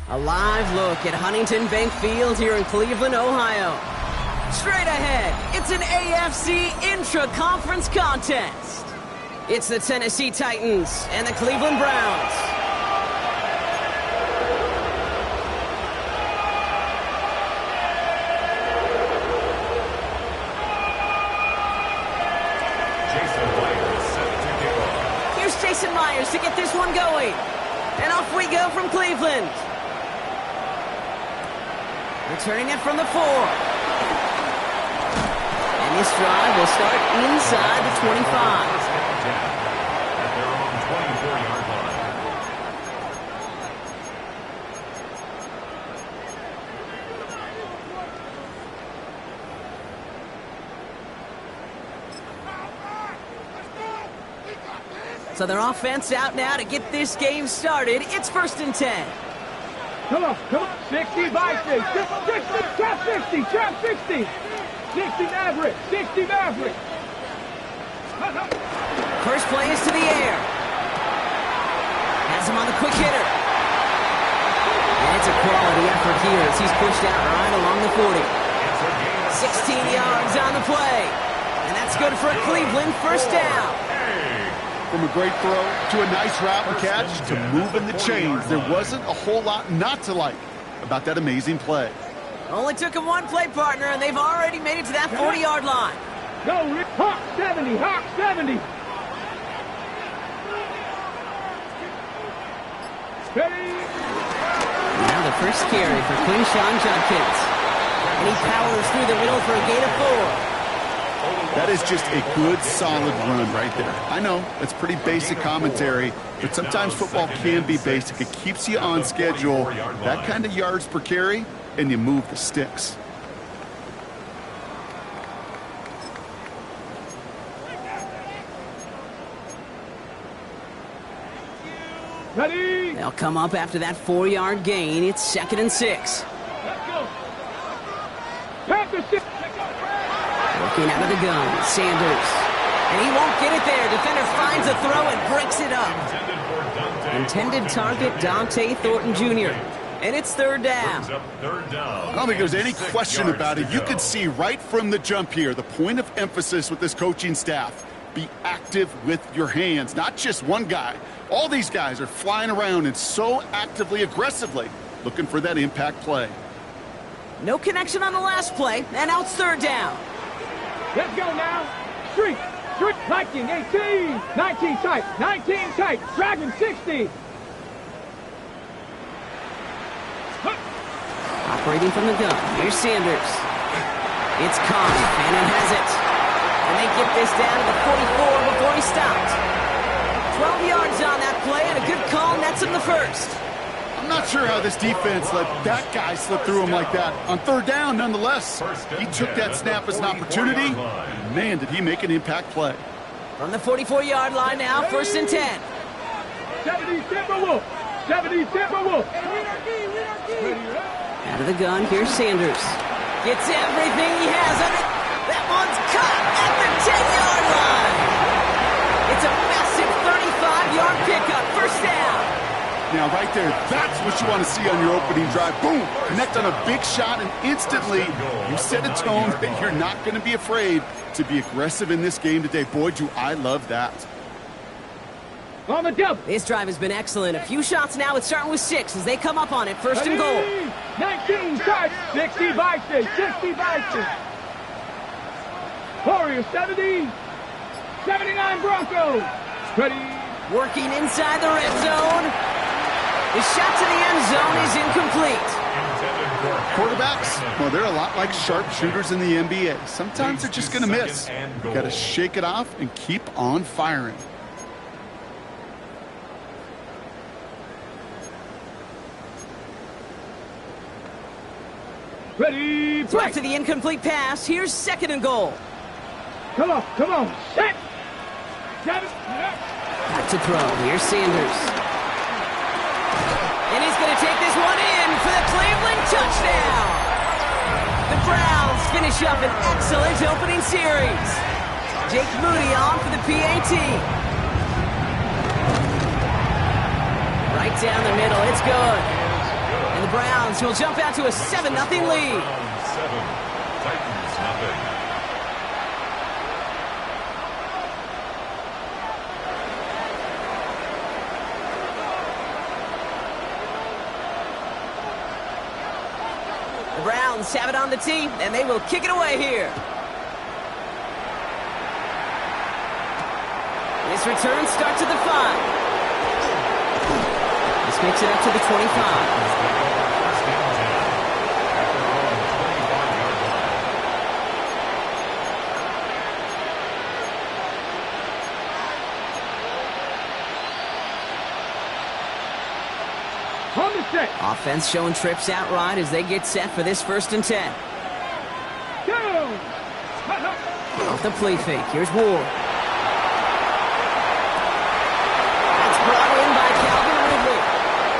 A live look at Huntington Bank Field here in Cleveland, Ohio. Straight ahead, it's an AFC intra-conference contest. It's the Tennessee Titans and the Cleveland Browns. Here's Jason Myers to get this one going. And off we go from Cleveland. Returning it from the 4. And this drive will start inside the 25. At their own 24-yard line. So their offense out now to get this game started. It's 1st and 10. Come on. 60 by 60. 60, trap 60, trap 60. 60 Maverick, 60 Maverick. First play is to the air. Has him on the quick hitter. And it's a quality effort here as he's pushed out right along the 40. 16 yards on the play. And that's good for a Cleveland first down. From a great throw to a nice route and catch to moving the chains, there wasn't a whole lot not to like about that amazing play. Only took him one play, partner, and they've already made it to that 40-yard line. Go, Rick. Hawk 70, Hawk 70. Ready. Now the first carry for Quinshawn Judkins. And he powers through the middle for a gain of 4. That is just a good, solid run right there. I know, it's pretty basic commentary, but sometimes football can be basic. It keeps you on schedule, that kind of yards per carry, and you move the sticks. Ready. They'll come up after that 4-yard gain. It's 2nd and 6. Let's go. Panther 6. Working out of the gun, Sanders. And he won't get it there. Defender finds a throw and breaks it up. Intended target, Dante Thornton Jr. And it's 3rd down. I don't think there's any question about it. You could see right from the jump here, the point of emphasis with this coaching staff. Be active with your hands, not just one guy. All these guys are flying around and so actively, aggressively looking for that impact play. No connection on the last play, and now it's 3rd down. Let's go now. Street. 19, 18. 19 tight. 19 tight. Dragon 60. Operating from the gun. Here's Sanders. It's Conniff, and it has it. And they get this down to the 44 before he stopped. 12 yards on that play, and a good call nets him the first. I'm not sure how this defense let that guy slip through him like that. On third down, nonetheless, he took that snap as an opportunity. And man, did he make an impact play. From the 44-yard line now, 1st and 10. 70 Timberwolves. 70 Timberwolves. Out of the gun, here's Sanders. Gets everything he has on it. That one's caught at the 10-yard line. It's a massive 35-yard pickup, 1st down. Now, right there, that's what you want to see on your opening drive. Boom! Connect on a big shot, and instantly you set a tone that you're not going to be afraid to be aggressive in this game today. Boy, do I love that. On the double. This drive has been excellent. A few shots now. It's starting with 6 as they come up on it. 1st and goal. 19 starts. 60 Vikings. 60 Vikings. Warriors 70. 79 Broncos. Ready. Working inside the red zone. The shot to the end zone is incomplete. Quarterbacks, well, they're a lot like sharpshooters in the NBA. Sometimes they're just going to miss. You got to shake it off and keep on firing. Ready. So after the incomplete pass, here's 2nd and goal. Come on. Set. Back to throw. Here's Sanders. And he's going to take this one in for the Cleveland touchdown. The Browns finish up an excellent opening series. Jake Moody on for the PAT. Right down the middle. It's good. And the Browns will jump out to a 7-0 lead. 7, Titans nothing. The Browns have it on the tee, and they will kick it away here. This return starts at the 5. This makes it up to the 25. Offense showing trips outright as they get set for this 1st and 10. Off the play fake. Here's Ward. That's brought in by Calvin Ridley.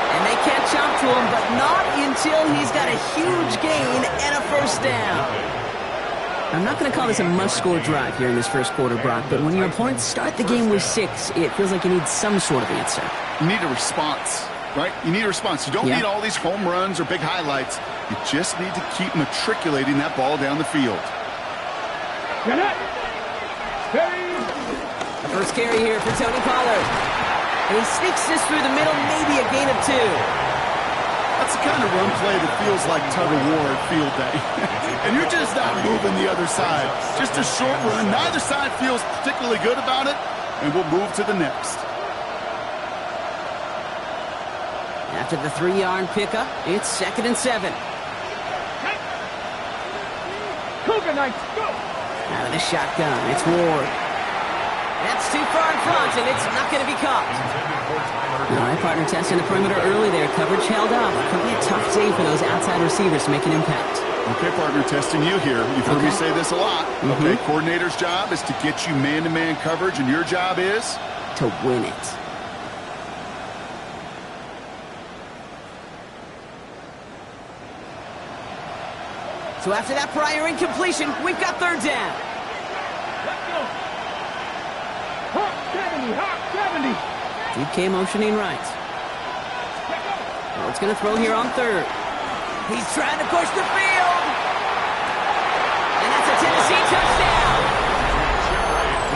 And they catch up to him, but not until he's got a huge gain and a 1st down. I'm not going to call this a must-score drive here in this 1st quarter, Brock, but when your opponents start the game with 6, it feels like you need some sort of answer. You need a response. Right? You need a response. You don't need all these home runs or big highlights. You just need to keep matriculating that ball down the field. The first carry here for Tony Pollard. And he sneaks this through the middle, maybe a gain of 2. That's the kind of run play that feels like tug-of-war at field day. And you're just not moving the other side. Just a short run. Neither side feels particularly good about it. And we'll move to the next. After the 3-yard pickup, it's 2nd and 7. Cougar Knights, go! Out of the shotgun, it's Ward. That's too far in front, and it's not going to be caught. All right, partner testing the perimeter early there. Coverage held up. Could be a tough day for those outside receivers to make an impact. Okay, partner, testing you here. You've heard me say this a lot. Okay, coordinator's job is to get you man-to-man coverage, and your job is? To win it. So after that prior incompletion, we've got 3rd down. Let's go. Hawk 70. DK motioning right. Ward's going to throw here on 3rd. He's trying to push the field. And that's a Tennessee touchdown.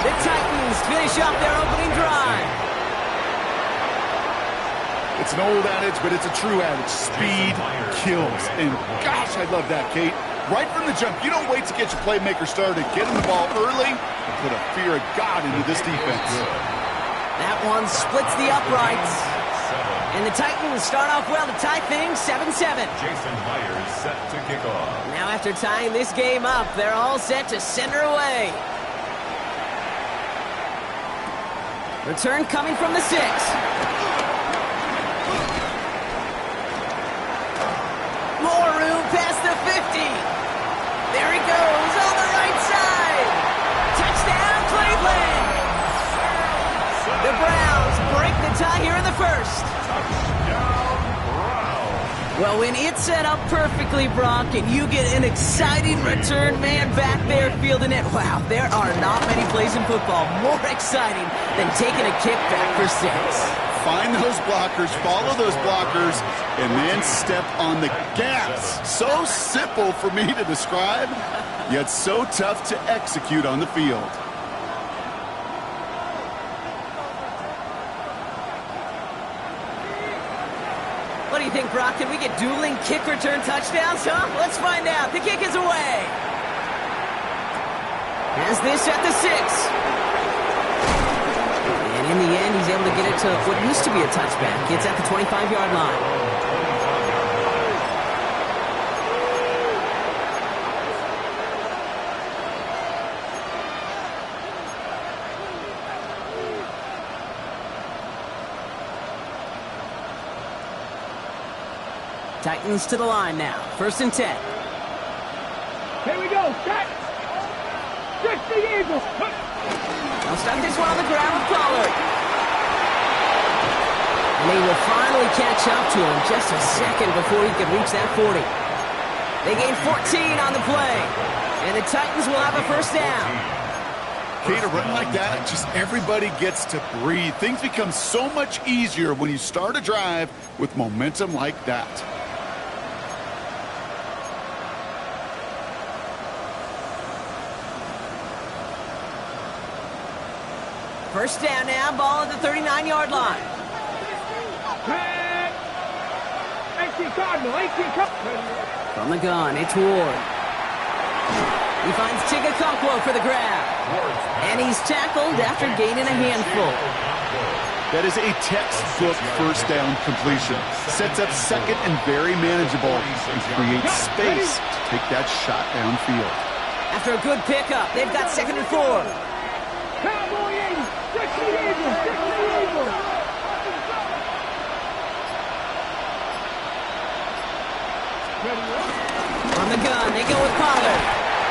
The Titans finish off their opening drive. It's an old adage, but it's a true adage. Speed kills. And gosh, I love that, Kate. Right from the jump, you don't wait to get your playmaker started. Get him the ball early and put a fear of God into this defense. That one splits the uprights. And the Titans start off well to tie things 7-7. Jason Myers set to kick off. Now after tying this game up, they're all set to send her away. Return coming from the 6. There he goes on the right side. Touchdown, Cleveland. The Browns break the tie here in the first. Well, when it's set up perfectly, Brock, and you get an exciting return man back there fielding it, wow, there are not many plays in football more exciting than taking a kick back for 6. Find those blockers, follow those blockers, and then step on the gas. So simple for me to describe, yet so tough to execute on the field. What do you think, Brock? Can we get dueling kick return touchdowns, huh? Let's find out. The kick is away. Has this at the 6. And in the end, he's able to get it to what used to be a touchback. It's at the 25-yard line. Titans to the line now. 1st and 10. Here we go. Set. 60 Eagles. They'll start this one on the ground with Pollard. And they will finally catch up to him just a second before he could reach that 40. They gain 14 on the play. And the Titans will have a 1st down. Kate, a run like that, just everybody gets to breathe. Things become so much easier when you start a drive with momentum like that. First down now, ball at the 39-yard line. 18 Cardinal, 18 Cardinal. From the gun, it's Ward. He finds Chigakonkwo for the grab. And he's tackled after gaining a handful. That is a textbook 1st down completion. Sets up 2nd and very manageable and creates space to take that shot downfield. After a good pickup, they've got 2nd and 4. Cowboy Eagles, 60 Eagles, 60 Eagles. From the gun, they go with Pollard.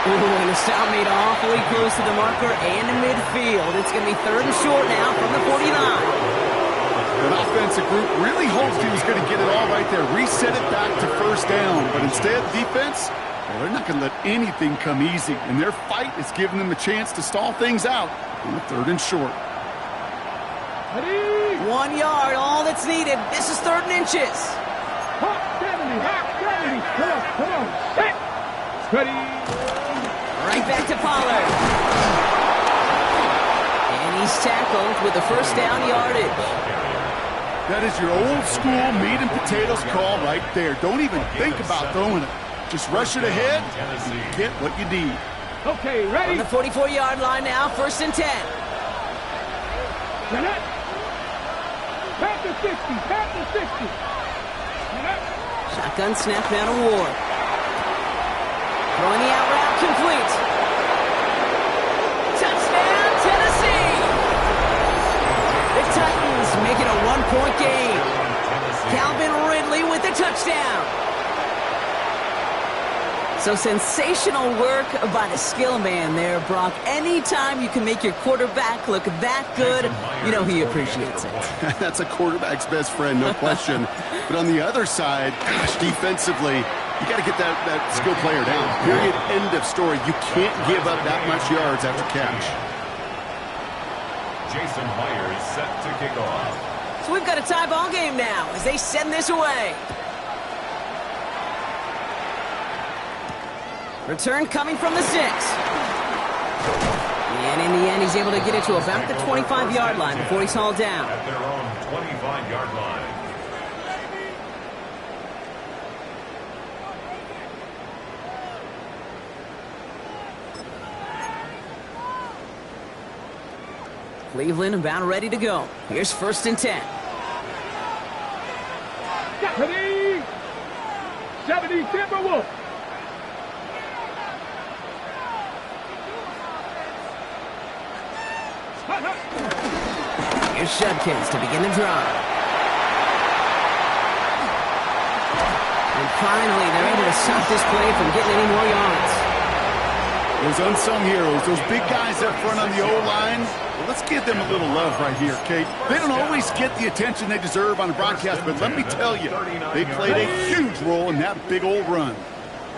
Ooh, and the stop made awfully close to the marker and in midfield. It's going to be 3rd and short now from the 49. An offensive group really hoped he was going to get it all right there, reset it back to 1st down. But instead, defense, well, they're not going to let anything come easy. And their fight is giving them a chance to stall things out on the 3rd and short. 1 yard, all that's needed. This is 3rd and inches. Hot 70, hot 70. Come on, set. Ready. Right back to Pollard. And he's tackled with the 1st down yardage. That is your old school meat and potatoes call right there. Don't even think about throwing it. Just rush it ahead and you get what you need. Okay, ready. On the 44-yard line now, 1st and 10. Pat the 60, pat the 60. Shotgun snap down to Ward. Throwing the out route complete. Touchdown, Tennessee! The Titans make it a 1-point game. Calvin Ridley with the touchdown. So sensational work by the skill man there, Brock. Anytime you can make your quarterback look that good, you know he appreciates it. That's a quarterback's best friend, no question. But on the other side, gosh, defensively, you got to get that skill player down. Period. End of story. You can't give up that much yards after catch. Jason Myers set to kick off. So we've got a tie ball game now as they send this away. Return coming from the 6. And in the end, he's able to get it to about the 25-yard line before he's hauled down. At their own 25-yard line. Cleveland about ready to go. Here's 1st and 10. Ready. 70 Timberwolves. Here's Shudkins to begin the drive. And Finally, they're able to stop this play from getting any more yards. Those unsung heroes, those big guys up front on the O-line, well, let's give them a little love right here, Kate. They don't always get the attention they deserve on the broadcast, but let me tell you, they played a huge role in that big old run.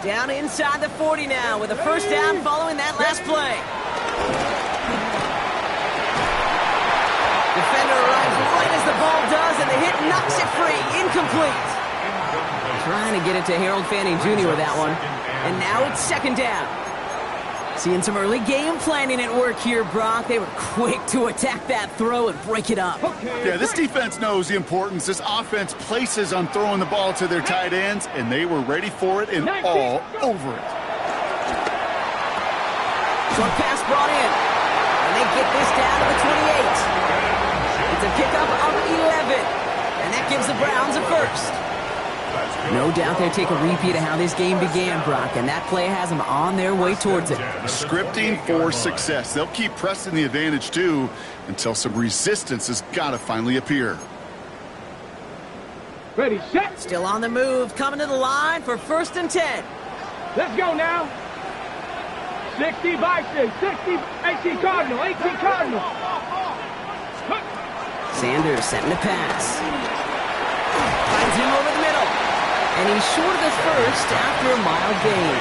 Down inside the 40 now with a first down following that last play. Defender arrives right as the ball does, and the hit knocks it free. Incomplete. Trying to get it to Harold Fanning Jr. with that one. And now it's second down. Seeing some early game planning at work here, Brock. They were quick to attack that throw and break it up. Yeah, this defense knows the importance this offense places on throwing the ball to their tight ends, and they were ready for it and all over it. Short pass brought in. And they get this down to the 28. It's a pickup of 11. And that gives the Browns a first. No doubt they'll take a repeat of how this game began, Brock, and that play has them on their way towards it. Scripting for success. They'll keep pressing the advantage, too, until some resistance has got to finally appear. Ready, set. Still on the move, coming to the line for 1st and 10. Let's go now. 60 Vikings, 60, 18 Cardinal, 18 Cardinal. Sanders setting the pass. Finds him over the middle. And he's short of the first after a mild gain.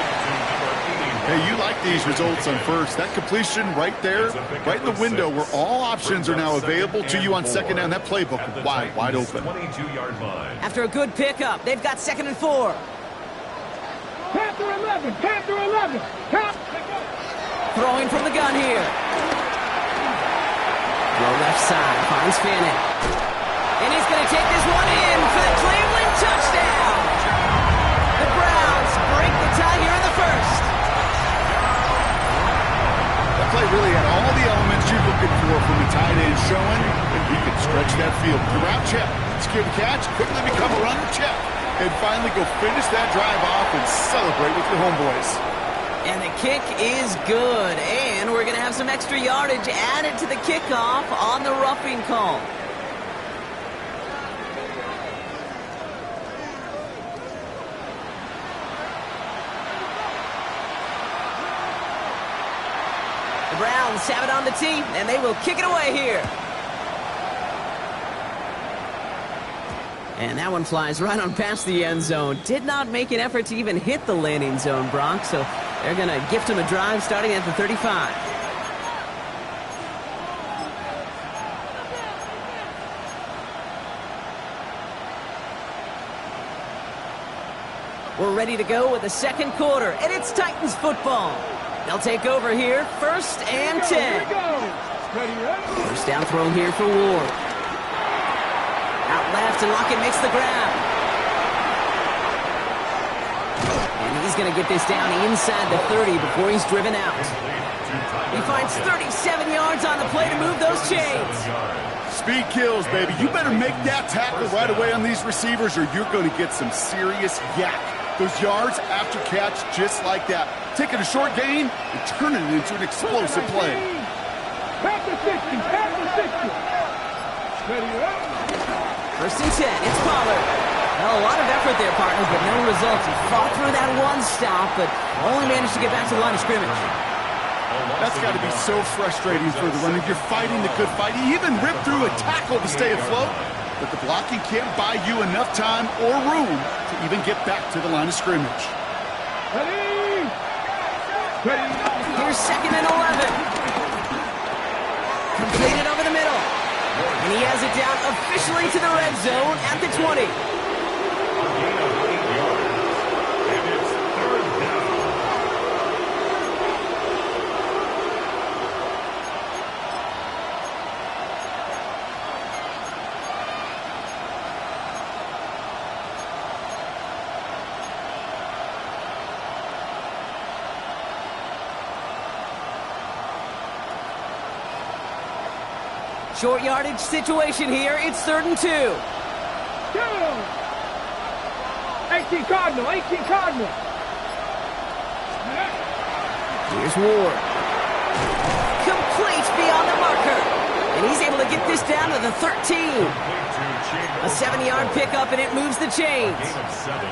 Hey, you like these results on first. That completion right there, right in the window where all options are now available to you on second down. That playbook wide open. After a good pickup, they've got 2nd and 4. Panther 11, Panther 11. Count. Throwing from the gun here. Low left side, finds Fanning. And he's going to take this one in for the Cleveland touchdown. The Browns break the tie here in the first. That play really had all the elements you're looking for from the tight end, showing that he can stretch that field. The route check, secure the catch, quickly become a runner check, and finally go finish that drive off and celebrate with your homeboys. And the kick is good, and we're going to have some extra yardage added to the kickoff on the roughing call. The Browns have it on the tee, and they will kick it away here. And that one flies right on past the end zone. Did not make an effort to even hit the landing zone, Brock, so they're going to gift him a drive starting at the 35. We're ready to go with the second quarter, and it's Titans football. They'll take over here, 1st and 10. First down throw here for Ward. Out left, and Lockett makes the grab. And he's going to get this down inside the 30 before he's driven out. He finds 37 yards on the play to move those chains. Speed kills, baby. You better make that tackle right away on these receivers, or you're going to get some serious yak. Those yards after catch just like that. Taking a short gain and turning it into an explosive play. Back to 60, back to 60. Ready, up. 1st and 10, it's Pollard. Well, a lot of effort there, partners, but no results. He fought through that one stop, but only managed to get back to the line of scrimmage. That's got to be so frustrating for the runner. You're fighting the good fight. He even ripped through a tackle to stay afloat, but the blocking can't buy you enough time or room to even get back to the line of scrimmage. Ready. Ready. Here's 2nd and 11. Completed over the middle. And he has it down officially to the red zone at the 20. Short yardage situation here. It's 3rd and 2. 18 Cardinal, 18 Cardinal. Here's Ward. Complete beyond the marker. And And he's able to get this down to the 13. A 7-yard pickup, and it moves the chains.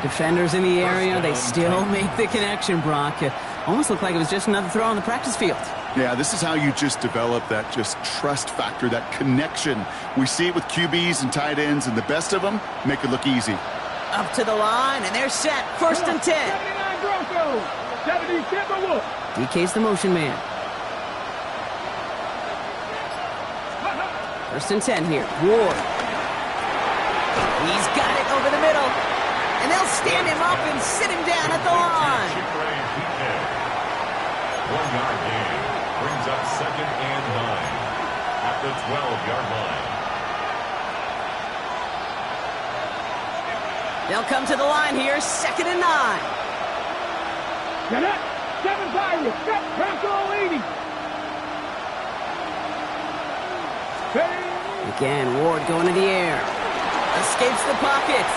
Defenders in the area, they still make the connection, Brock. It almost looked like it was just another throw on the practice field. Yeah, this is how you just develop that just trust factor, that connection. We see it with QBs and tight ends, and the best of them make it look easy. Up to the line, and they're set. First and 10. 79 Broncos. 70 Timberwolves. DK's the motion man. First and 10 here. Ward. He's got it over the middle. And they'll stand him up and sit him down at the line. 1-yard gain brings up 2nd and 9 at the 12-yard line. They'll come to the line here. 2nd and 9. Get up. 7 Pirates. Bronco 80. Again, Ward going to the air. Escapes the pocket.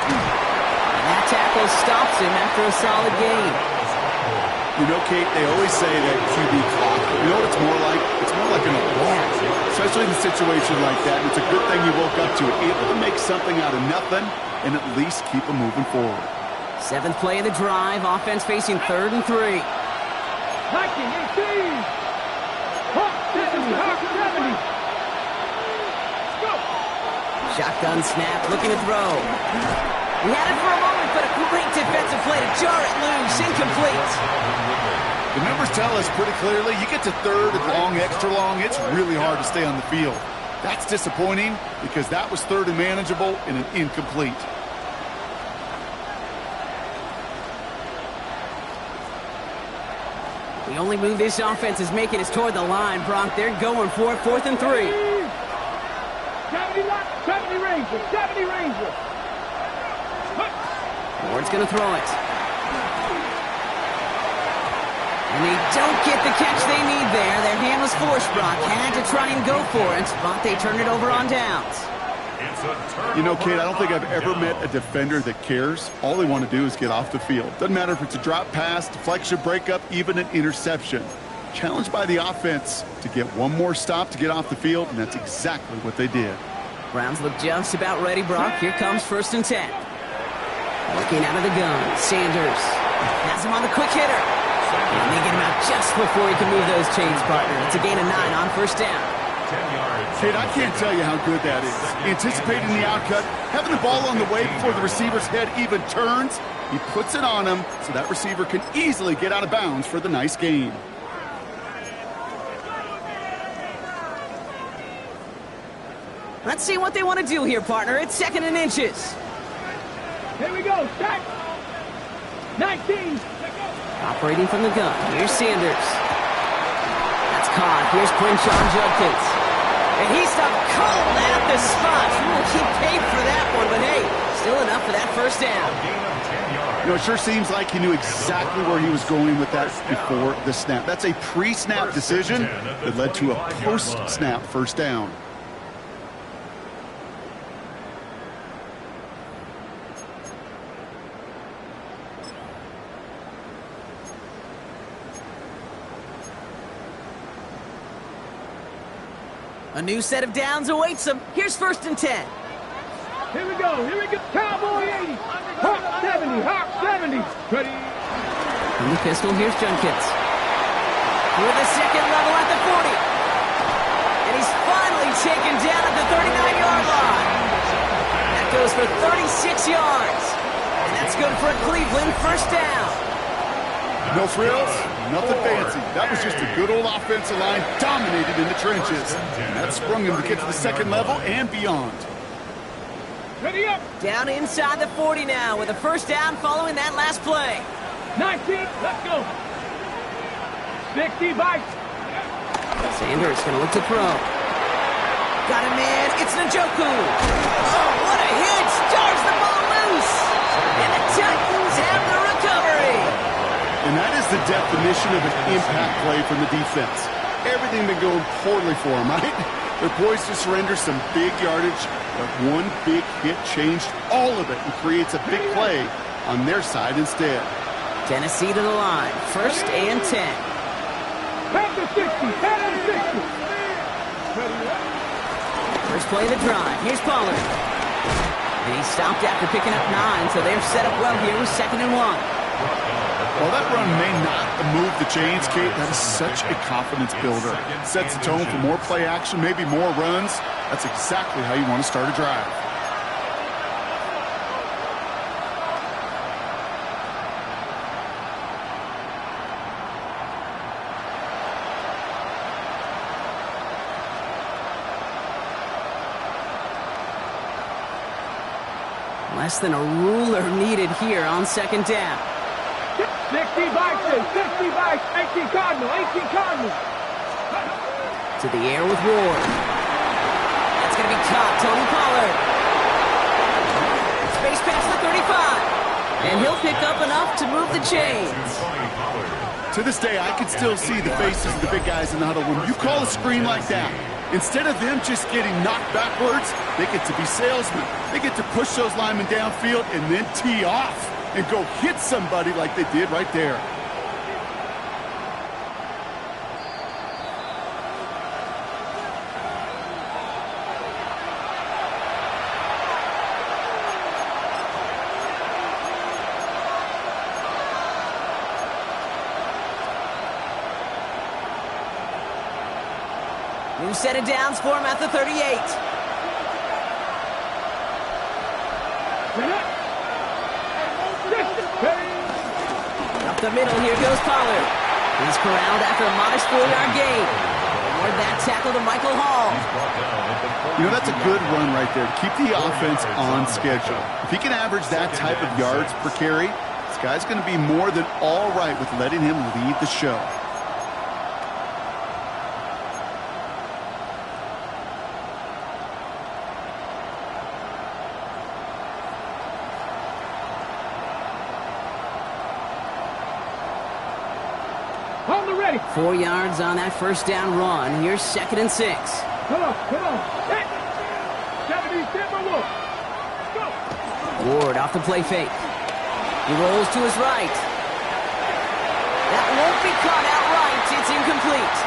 And that tackle stops him after a solid gain. You know, Kate, they always say that QB clock. You know what it's more like? It's more like an alarm, especially in a situation like that. And it's a good thing you woke up to it, able to make something out of nothing and at least keep them moving forward. 7th play of the drive. Offense facing 3rd and 3. Hiking 18. Hawk 70. Hawk 70. Go. Shotgun snap, looking to throw. He had it for a moment, but a great defensive play to jar it loose. Incomplete. The numbers tell us pretty clearly, you get to 3rd and long, extra long, it's really hard to stay on the field. That's disappointing because that was 3rd and manageable and an incomplete. The only move this offense is making is toward the line, Brock. They're going for it. 4th and 3. 70 Ranger. 70 Ranger. Ward's going to throw it. And they don't get the catch they need there. Their hand was forced, Brock. Had to try and go for it, but they turned it over on downs. You know, Kate, I don't think I've ever met a defender that cares. All they want to do is get off the field. Doesn't matter if it's a drop pass, deflection, breakup, even an interception. Challenged by the offense to get one more stop to get off the field, and that's exactly what they did. Browns look just about ready, Brock. Here comes 1st and 10. Working out of the gun. Sanders has him on the quick hitter. And they get him out just before he can move those chains, partner. It's a gain of 9 on 1st down. Kate, I can't tell you how good that is. Anticipating the outcut, having the ball on the way before the receiver's head even turns, he puts it on him so that receiver can easily get out of bounds for the nice gain. Let's see what they want to do here, partner. It's 2nd and inches. Here we go. Stack. 19. Operating from the gun. Here's Sanders. That's caught. Here's Quinshon Judkins. And he stopped cold at the spot. He paid for that one, but hey, still enough for that 1st down. You know, it sure seems like he knew exactly where he was going with that before the snap. That's a pre-snap decision that led to a post-snap 1st down. A new set of downs awaits them. Here's 1st and 10. Here we go. Here we go. Cowboy 80. Hawk 70. Hawk 70. Ready. From the pistol, here's Judkins. With a 2nd level at the 40. And he's finally taken down at the 39-yard line. That goes for 36 yards. And that's good for a Cleveland 1st down. No frills, nothing fancy. That was just a good old offensive line dominated in the trenches. And that sprung him to get to the 2nd level and beyond. Ready up. Down inside the 40 now with a 1st down following that last play. 19. Let's go. 60 bites. Sanders going to look to throw. Got a man. It's Njoku. Oh, what a hit. Stars the ball loose. And the Titans have the recovery. And that is the definition of an impact play from the defense. Everything been going poorly for them, right? They're poised to surrender some big yardage, but one big hit changed all of it and creates a big play on their side instead. Tennessee to the line. 1st and 10. Pass to 60. Pass to 60. Browns play the drive. Here's Pollard. And he stopped after picking up 9, so they're set up well here with 2nd and 1. Well, that run may not move the chains, Kate. That is such a confidence builder. Sets the tone for more play action, maybe more runs. That's exactly how you want to start a drive. Less than a ruler needed here on 2nd down. 60 Vikings, 60 Vikings, 18 Cardinal, 18 Cardinal. To the air with Ward. That's going to be caught. Tony Pollard. Space past the 35. And he'll pick up enough to move the chains. To this day, I can still see the faces of the big guys in the huddle. When you call a screen like that, instead of them just getting knocked backwards, they get to be salesmen. They get to push those linemen downfield and then tee off and go hit somebody like they did right there. New set of downs for him at the 38. Up the middle, here goes Pollard. He's corralled after a modest 4-yard gain. Award that tackle to Michael Hall. You know, that's a good run right there to keep the offense on schedule. If he can average that type of yards per carry, this guy's going to be more than all right with letting him lead the show. On the ready. 4 yards on that 1st down run. Here's 2nd and 6. Come on, come on. Hey. 70 Timberwolves. Go. Ward off the play fake. He rolls to his right. That won't be caught outright. It's incomplete.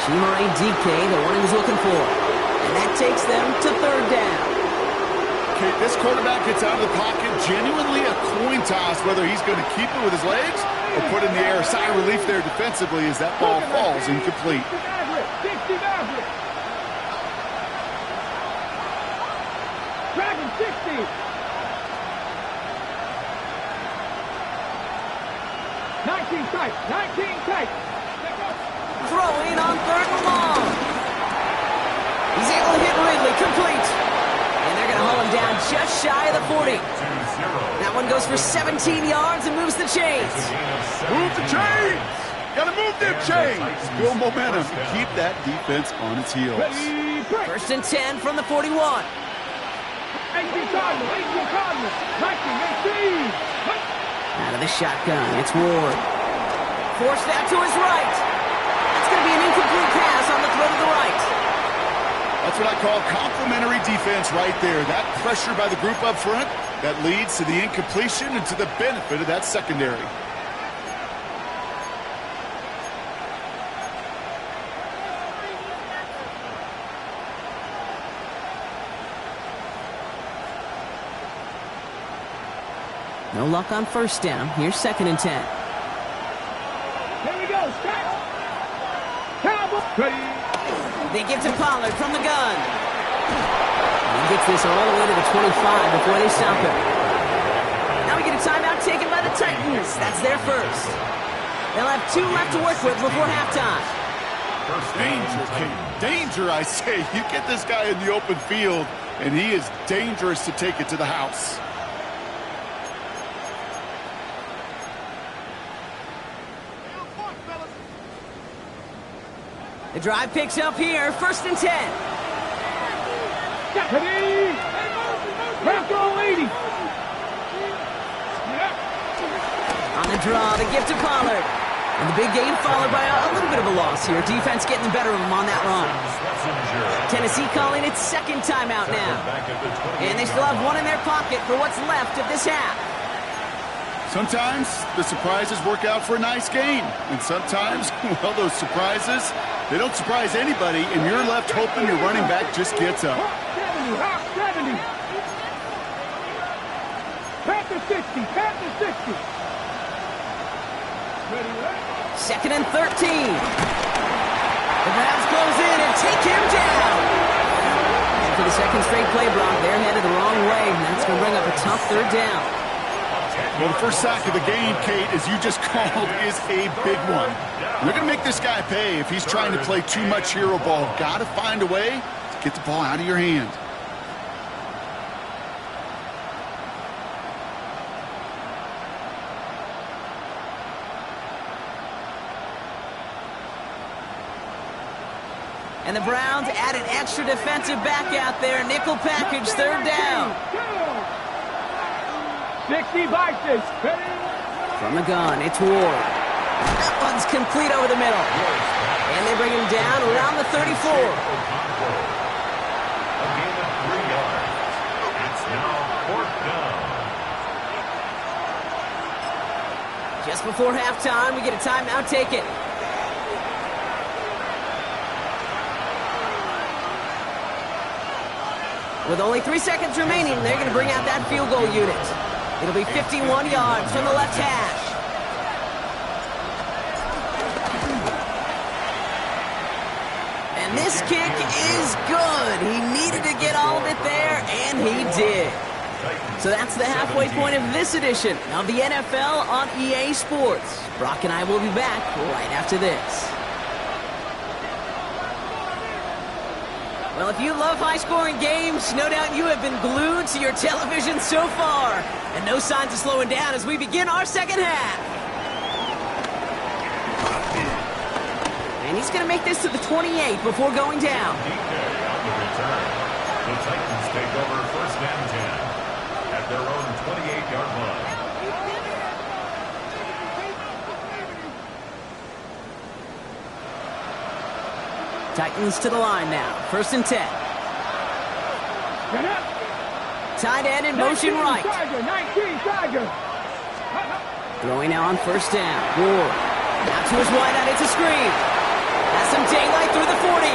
Chimere DK, the one he was looking for. And that takes them to 3rd down. Okay, this quarterback gets out of the pocket, genuinely a coin toss whether he's going to keep it with his legs or put in the air. A sigh of relief there defensively as that ball falls incomplete. 60 Maverick. Dragon 60. Tight. 19 tight. Throwing on 3rd and long. He's able to hit Ridley, complete. And they're going to haul him down just shy of the 40. That one goes for 17 yards and moves the chains. Move the chains! Gotta move them chains! Build momentum. Keep that defense on its heels. 1st and 10 from the 41. 18 Cardinal, 18 Cardinal, 19, 18. Out of the shotgun, it's Ward. Force that to his right. That's going to be an incomplete pass on the throw to the right. That's what I call complementary defense right there. That pressure by the group up front, that leads to the incompletion and to the benefit of that secondary. No luck on 1st down. Here's 2nd and 10. Here we go. Start. Cowboys. Ready. They give to Pollard from the gun. He gets this all the way to the 25 before they stop him. Now we get a timeout taken by the Titans. That's their first. They'll have 2 left to work with before halftime. Danger, Kate. Danger, I say. You get this guy in the open field, and he is dangerous to take it to the house. The drive picks up here, 1st and 10. Ready. Macro 80. On the draw, the give to Pollard. And the big gain followed by a little bit of a loss here. Defense getting the better of him on that run. Tennessee calling its 2nd timeout now. And they still have 1 in their pocket for what's left of this half. Sometimes the surprises work out for a nice game. And sometimes, well, those surprises, they don't surprise anybody, and you're left hoping your running back just gets up. 70. Panther 60. Panther 60. Second and 13. The Browns close in and take him down. And for the second straight play, Brock, they're headed the wrong way, and that's going to bring up a tough third down. Well, the first sack of the game, Kate, as you just called, is a big one. They're going to make this guy pay if he's trying to play too much hero ball. Got to find a way to get the ball out of your hand. And the Browns add an extra defensive back out there. Nickel package, third down. 60 by 6. From the gun, it's Ward. That one's complete over the middle. And they bring him down around the 34. A gain of 3 yards. It's now 4th down. Just before halftime, we get a timeout. Take it. With only 3 seconds remaining, they're going to bring out that field goal unit. It'll be 51 yards from the left hash. And this kick is good. He needed to get all of it there, and he did. So that's the halfway point of this edition of the NFL on EA Sports. Brock and I will be back right after this. Well, if you love high-scoring games, no doubt you have been glued to your television so far. And no signs of slowing down as we begin our second half. And he's going to make this to the 28 before going down. DK on the return. The Titans take over 1st and 10 at their own 28-yard line. Titans to the line now. 1st and 10. Tight end in motion right. 19 Tiger. Throwing now on 1st down. Ward. Out to his wideout. It's a screen. Has some daylight through the 40.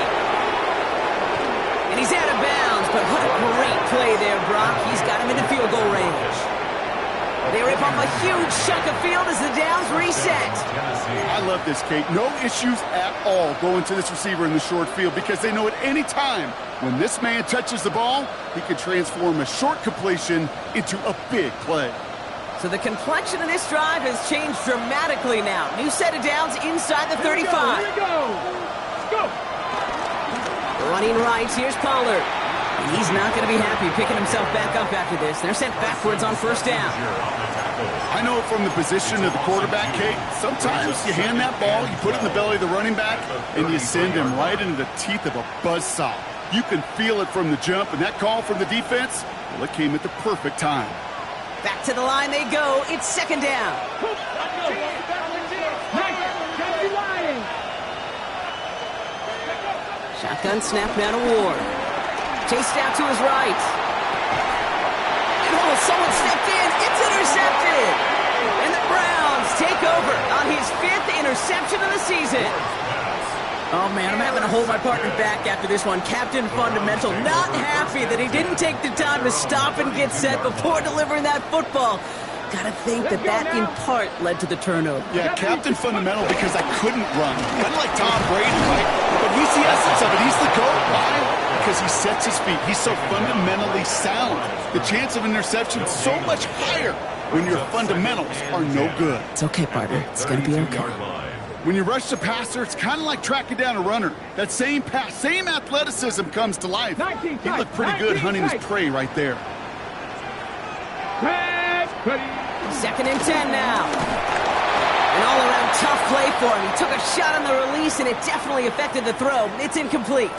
And he's out of bounds. But what a great play there, Brock. He's got him into field goal range. They rip off a huge chunk of field as the downs reset. I love this, Kate. No issues at all going to this receiver in the short field because they know at any time when this man touches the ball, he can transform a short completion into a big play. So the complexion of this drive has changed dramatically now. New set of downs inside the 35. Here we go. Go. Running right, here's Pollard. And he's not going to be happy picking himself back up after this. They're sent backwards on 1st down. I know from the position of the quarterback, Kate, sometimes you hand that ball, you put it in the belly of the running back, and you send him right into the teeth of a buzzsaw. You can feel it from the jump, and that call from the defense, well, it came at the perfect time. Back to the line they go. It's 2nd down. Shotgun snap now to Ward. Chased out to his right. Oh, someone stepped in. It's intercepted. And the Browns take over on his 5th interception of the season. Oh, man, I'm having to hold my partner back after this one. Captain Fundamental not happy that he didn't take the time to stop and get set before delivering that football. Gotta think that in part led to the turnover. Yeah, Captain Fundamental because I couldn't run. Kind of like Tom Brady, right? But he's the essence of it. He's the GOAT. Why? Because he sets his feet. He's so fundamentally sound. The chance of interception is so much higher when your fundamentals are no good. It's okay, partner. It's gonna be okay. When you rush the passer, it's kind of like tracking down a runner. That same pass, same athleticism comes to life. He looked pretty good hunting his prey right there. 2nd and 10 now. An all-around tough play for him. He took a shot on the release, and it definitely affected the throw. It's incomplete.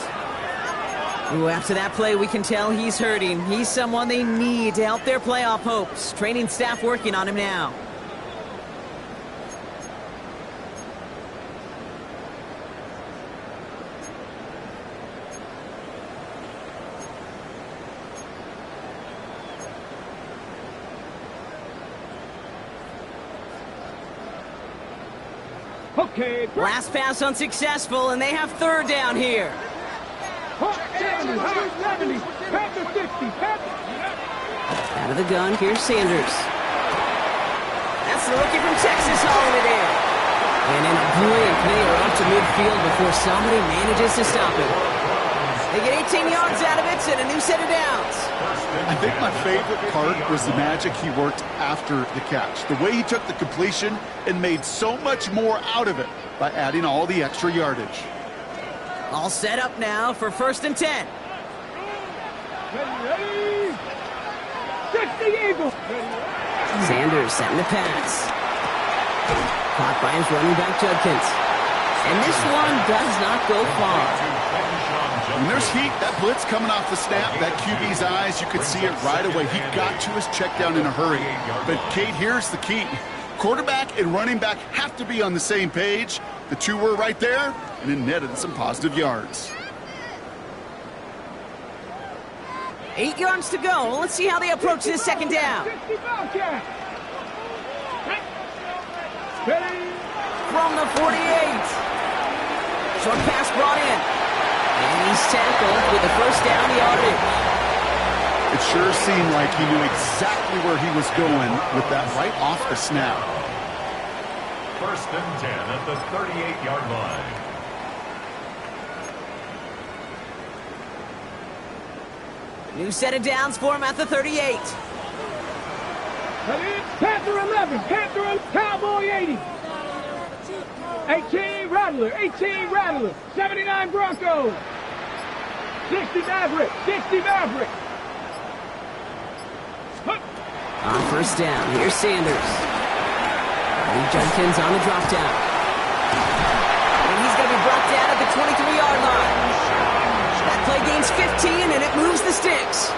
Ooh, after that play, we can tell he's hurting. He's someone they need to help their playoff hopes. Training staff working on him now. Okay. Last pass unsuccessful, and they have third down here. 70, 70, Panther 60, Panther. Out of the gun, here's Sanders. That's the rookie from Texas hauling it in. And in a blink, they are up to midfield before somebody manages to stop him. They get 18 yards out of it and a new set of downs. I think my favorite part was the magic he worked after the catch. The way he took the completion and made so much more out of it by adding all the extra yardage. All set up now for 1st and 10. Ready, 60 Eagles. Sanders setting the pass. Caught by his running back, Judkins. And this one does not go far. When there's heat, that blitz coming off the snap, that QB's eyes, you could see it right away. He got to his check down in a hurry. But, Kate, here's the key. Quarterback and running back have to be on the same page. The two were right there, and it netted some positive yards. 8 yards to go. Let's see how they approach this 2nd down. 60 Bobcat. Ready. From the 48. Short pass brought in. And he's tackled with the 1st down yardage. It sure seemed like he knew exactly where he was going with that right off the snap. 1st and 10 at the 38-yard line. New set of downs for him at the 38. Panther 11, Panther 11, Cowboy 80. 18 Rattler, 18 Rattler, 79 Broncos. 60 Maverick, 60 Maverick. On 1st down, here's Sanders. Lee Judkins on the drop down. And he's going to be brought down at the 23-yard line. That play gains 15, and it moves the sticks.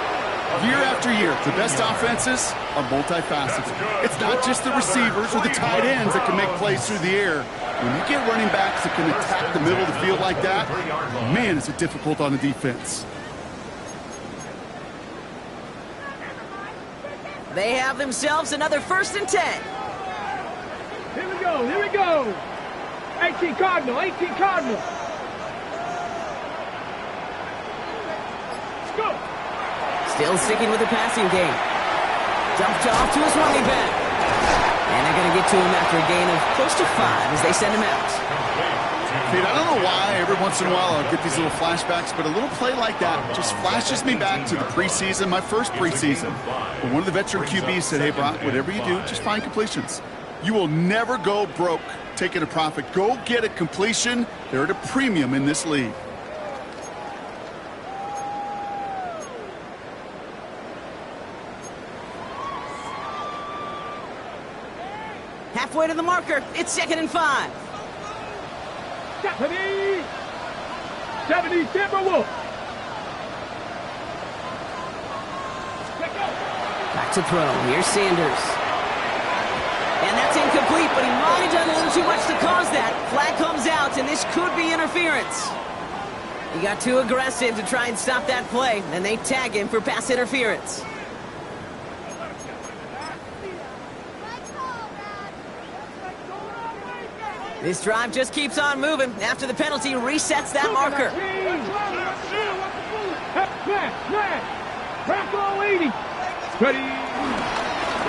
Year after year, the best offenses are multifaceted. It's not just the receivers or the tight ends that can make plays through the air. When you get running backs that can attack the middle of the field like that, man, is it difficult on the defense. They have themselves another 1st and 10. Here we go, here we go. 18 Cardinal, 18 Cardinal. Let's go. Still sticking with the passing game. Dumped off to his running back. And they're going to get to him after a gain of close to 5 as they send him out. Kate, I don't know why every once in a while I'll get these little flashbacks, but a little play like that just flashes me back to the preseason, my first preseason. When one of the veteran QBs said, hey, Brock, whatever you do, just find completions. You will never go broke taking a profit. Go get a completion. They're at a premium in this league. Halfway to the marker. It's 2nd and 5. 70 Timberwolf. Back to throw. Here's Sanders. And that's incomplete, but he might have done a little too much to cause that. Flag comes out, and this could be interference. He got too aggressive to try and stop that play, and they tag him for pass interference. This drive just keeps on moving. After the penalty, resets that marker. Bronco 80. Ready.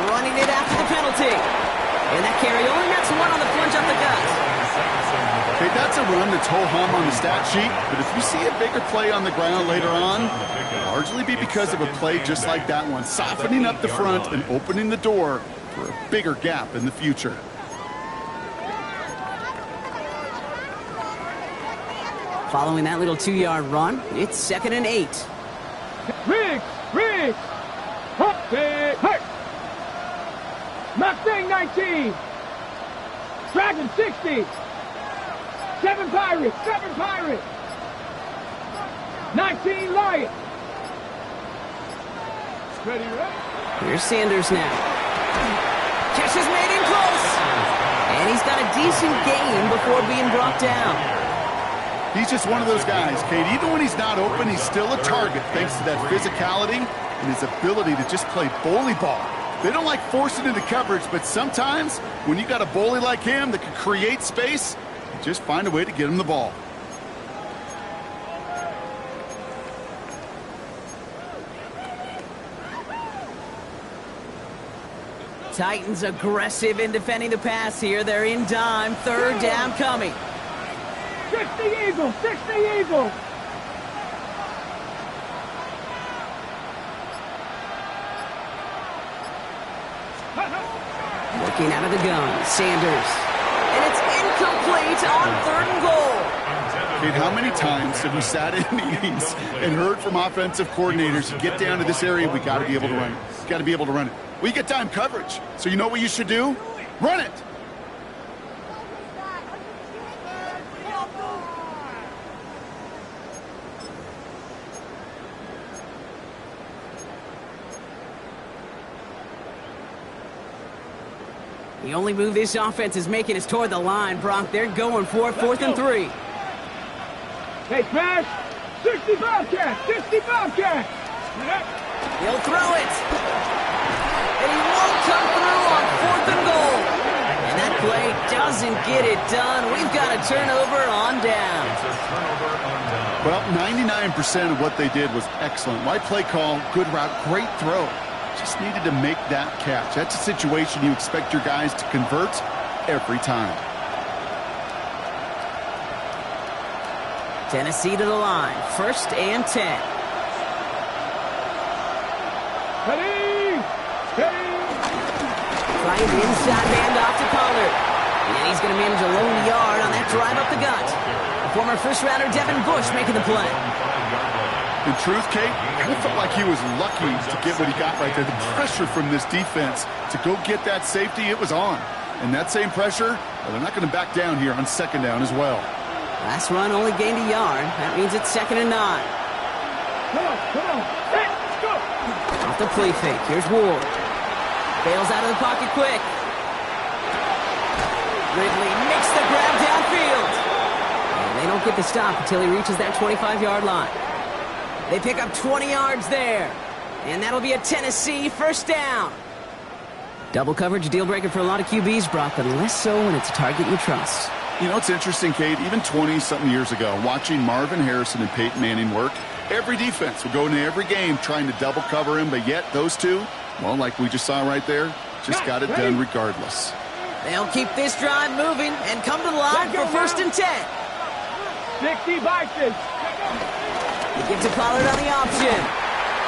Running it after the penalty. And that carry only nets 1 on the plunge up the gut. Okay, that's a run that's ho-hum on the stat sheet, but if you see a bigger play on the ground later on, it'll largely be because of a play just like that one, softening up the front and opening the door for a bigger gap in the future. Following that little 2-yard run, it's 2nd and 8. Riggs! Hurt! Mustang 19! Dragon 60! 7 Pirates! 19 Lions! Ready, right? Here's Sanders now. Catch is made in close! And he's got a decent gain before being brought down. He's just one of those guys, Kate. Even when he's not open, he's still a target thanks to that physicality and his ability to just play bully ball. They don't like forcing into coverage, but sometimes when you got a bully like him that can create space, Just find a way to get him the ball. Titans aggressive in defending the pass here. They're in dime. Third down coming. 60 Eagles, 60 Eagles. Looking out of the gun, Sanders. And it's incomplete on 3rd and goal. Kate, how many times have we sat in meetings and heard from offensive coordinators, you get down to this area, we got to be able to run it. Got to be able to run it. We get time coverage. So you know what you should do? Run it. The only move this offense is making is toward the line, Brock. They're going for it, 4th and 3. Hey, smash. 60 Bobcats, 60 Bobcats. He'll throw it. And he won't come through on 4th and goal. And that play doesn't get it done. We've got a turnover on down. It's a turnover on down. Well, 99% of what they did was excellent. Right play call, good route, great throw. Just needed to make that catch. That's a situation you expect your guys to convert every time. Tennessee to the line. 1st and 10. Ready. Trying the inside handoff to Pollard. And he's going to manage a lone yard on that drive up the gut. Former first-rounder Devin Bush making the play. In truth, Kate, I felt like he was lucky to get what he got right there. The pressure from this defense to go get that safety, it was on. And that same pressure, well, they're not going to back down here on 2nd down as well. Last run only gained a yard. That means it's 2nd and 9. Come on. Let's go. Off the play fake. Here's Ward. Bails out of the pocket quick. Ridley makes the grab downfield. And they don't get the stop until he reaches that 25-yard line. They pick up 20 yards there. And that'll be a Tennessee 1st down. Double coverage, deal breaker for a lot of QBs, Brock, but less so when it's a target you trust. You know, it's interesting, Kate, even 20-something years ago, watching Marvin Harrison and Peyton Manning work, every defense would go into every game trying to double cover him, but yet those two, well, like we just saw right there, just got it done regardless. They'll keep this drive moving and come to the line for 1st and 10. 60 Vikings. He gives it Pollard on the option.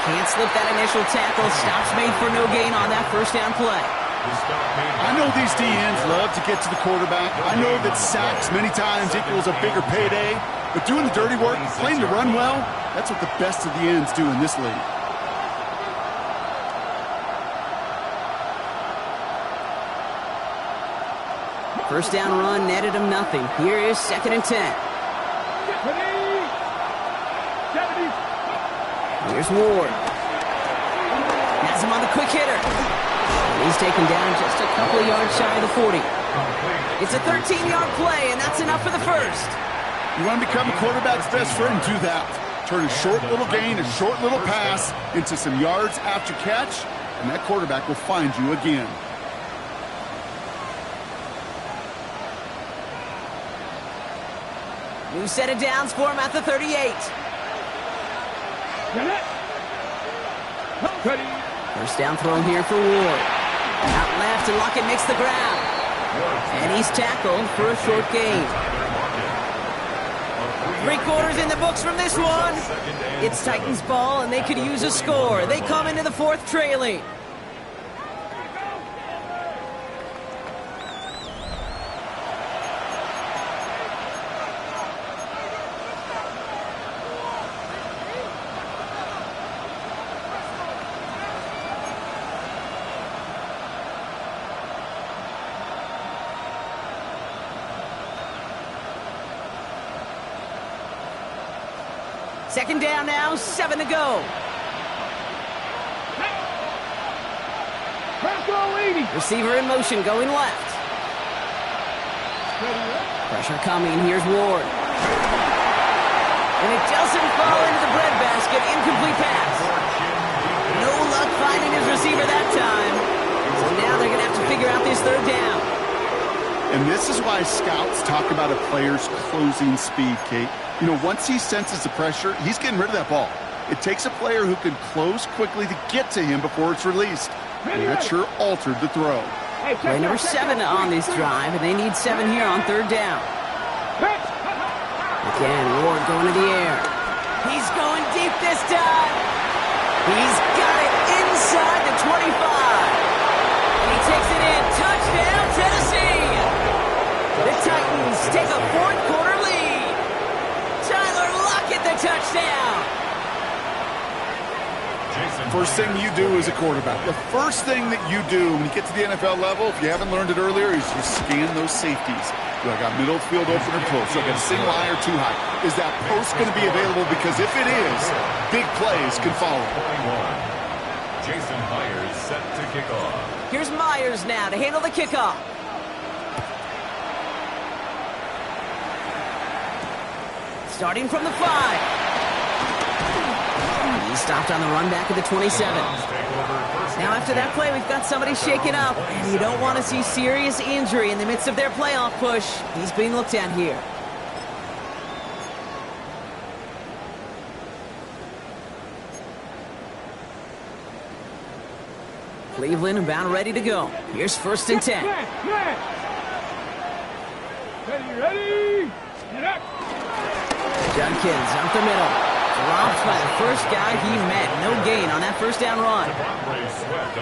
Can't slip that initial tackle. Stops made for no gain on that 1st down play. I know these DNs love to get to the quarterback. I know that sacks many times equals a bigger payday. But doing the dirty work, playing to run well, that's what the best of the ends do in this league. First down run netted him nothing. Here is 2nd and 10. Here's Ward. Has him on the quick hitter. And he's taken down just a couple of yards shy of the 40. It's a 13-yard play, and that's enough for the 1st. You want to become a quarterback's best friend? Do that. Turn a short little gain, a short little pass into some yards after catch, and that quarterback will find you again. New set of downs for him at the 38. First down thrown here for Ward. Out left, and Lockett makes the grab. And he's tackled for a short gain. 3 quarters in the books from this one. It's Titans ball, and they could use a score. They come into the 4th trailing. Second down now, 7 to go. Receiver in motion, going left. Pressure coming, here's Ward. And it doesn't fall into the breadbasket, incomplete pass. No luck finding his receiver that time. So now they're going to have to figure out this 3rd down. And this is why scouts talk about a player's closing speed, Kate. You know, once he senses the pressure, he's getting rid of that ball. It takes a player who can close quickly to get to him before it's released. And that sure altered the throw. Play number 7 on this drive, and they need 7 here on 3rd down. Again, Ward going to the air. He's going deep this time. He's got it inside the 25. And he takes it in. Touchdown, Tennessee. The Titans take a 4th quarter lead. Tyler Lockett, the touchdown. First thing you do as a quarterback, the first thing that you do when you get to the NFL level, if you haven't learned it earlier, is you scan those safeties. Do I got middle field open or close? Do I got a single high or too high? Is that post going to be available? Because if it is, big plays can follow. Jason Myers set to kick off. Here's Myers now to handle the kickoff. Starting from the 5. He stopped on the run back at the 27. Now after that play, we've got somebody shaken up, and you don't want to see serious injury in the midst of their playoff push. He's being looked at here. Cleveland about ready to go. Here's 1st and 10. Ready? Get up. Judkins up the middle. Drops by the first guy he met. No gain on that 1st down run.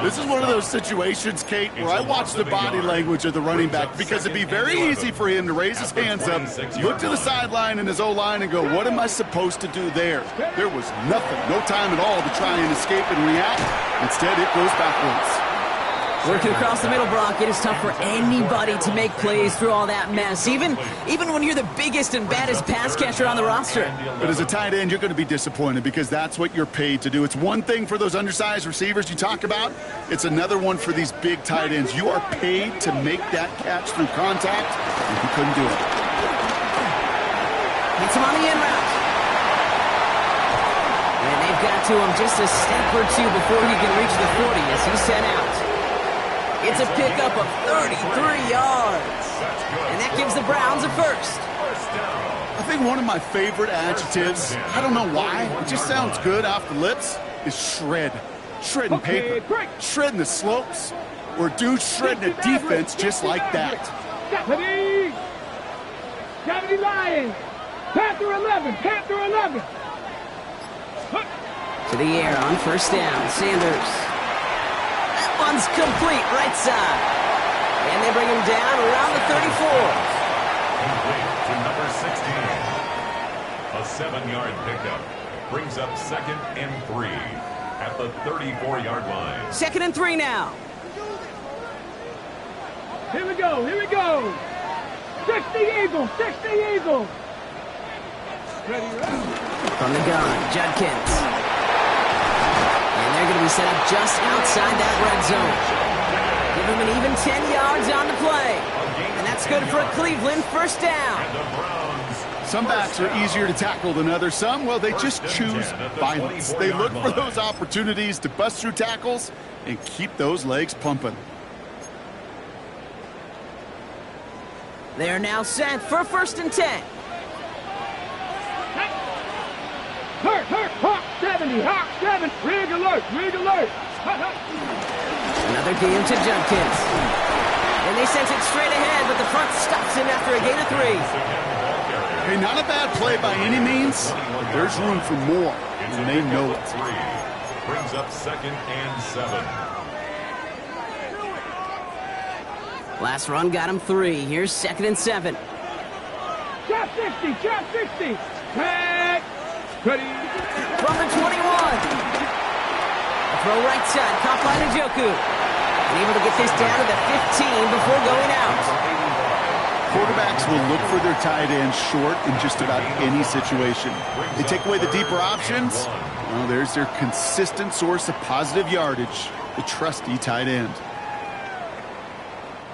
This is one of those situations, Kate, where I watch the body language of the running back because it'd be very easy for him to raise his hands up, look to the sideline in his O-line and go, what am I supposed to do there? There was nothing, no time at all to try and escape and react. Instead, it goes backwards. Working across the middle, Brock, it is tough for anybody to make plays through all that mess, even when you're the biggest and baddest pass catcher on the roster. But as a tight end, you're going to be disappointed because that's what you're paid to do. It's one thing for those undersized receivers you talk about. It's another one for these big tight ends. You are paid to make that catch through contact, and you couldn't do it. Hits him on the in route. And they've got to him just a step or two before he can reach the 40 as he's sent out. It's a pickup of 33 yards. And that gives the Browns a 1st. I think one of my favorite adjectives, I don't know why, it just sounds good off the lips, is shred. Shredding paper. Shredding the slopes. Or dude shredding a defense just like that. Deputy Lions. Panther 11. Panther 11. To the air on 1st down. Sanders. One's complete, right side. And they bring him down around the 34. Complete to number 16. A 7-yard pickup brings up 2nd and 3 at the 34-yard line. 2nd and 3 now. Here we go. 60 Eagles. 60 Eagles. Ready. From the gun, Judkins. And they're going to be set up just outside that red zone. Give them an even 10 yards on the play. And that's good for a Cleveland 1st down. Some backs are easier to tackle than others. Some, well, they just choose violence. They look for those opportunities to bust through tackles and keep those legs pumping. They're now set for 1st and 10. Hawk 70, Hawk 7, rig alert. Another game to Judkins. And they sent it straight ahead, but the front stops him after a gain of 3. Hey, not a bad play by any means, but there's room for more, and they know it. Brings up 2nd and 7. Last run got him 3. Here's 2nd and 7. Trap 60. Ready. From the 21. A throw right side, caught by Njoku. And able to get this down to the 15 before going out. Quarterbacks will look for their tight end short in just about any situation. They take away the deeper options. Well, there's their consistent source of positive yardage, the trusty tight end.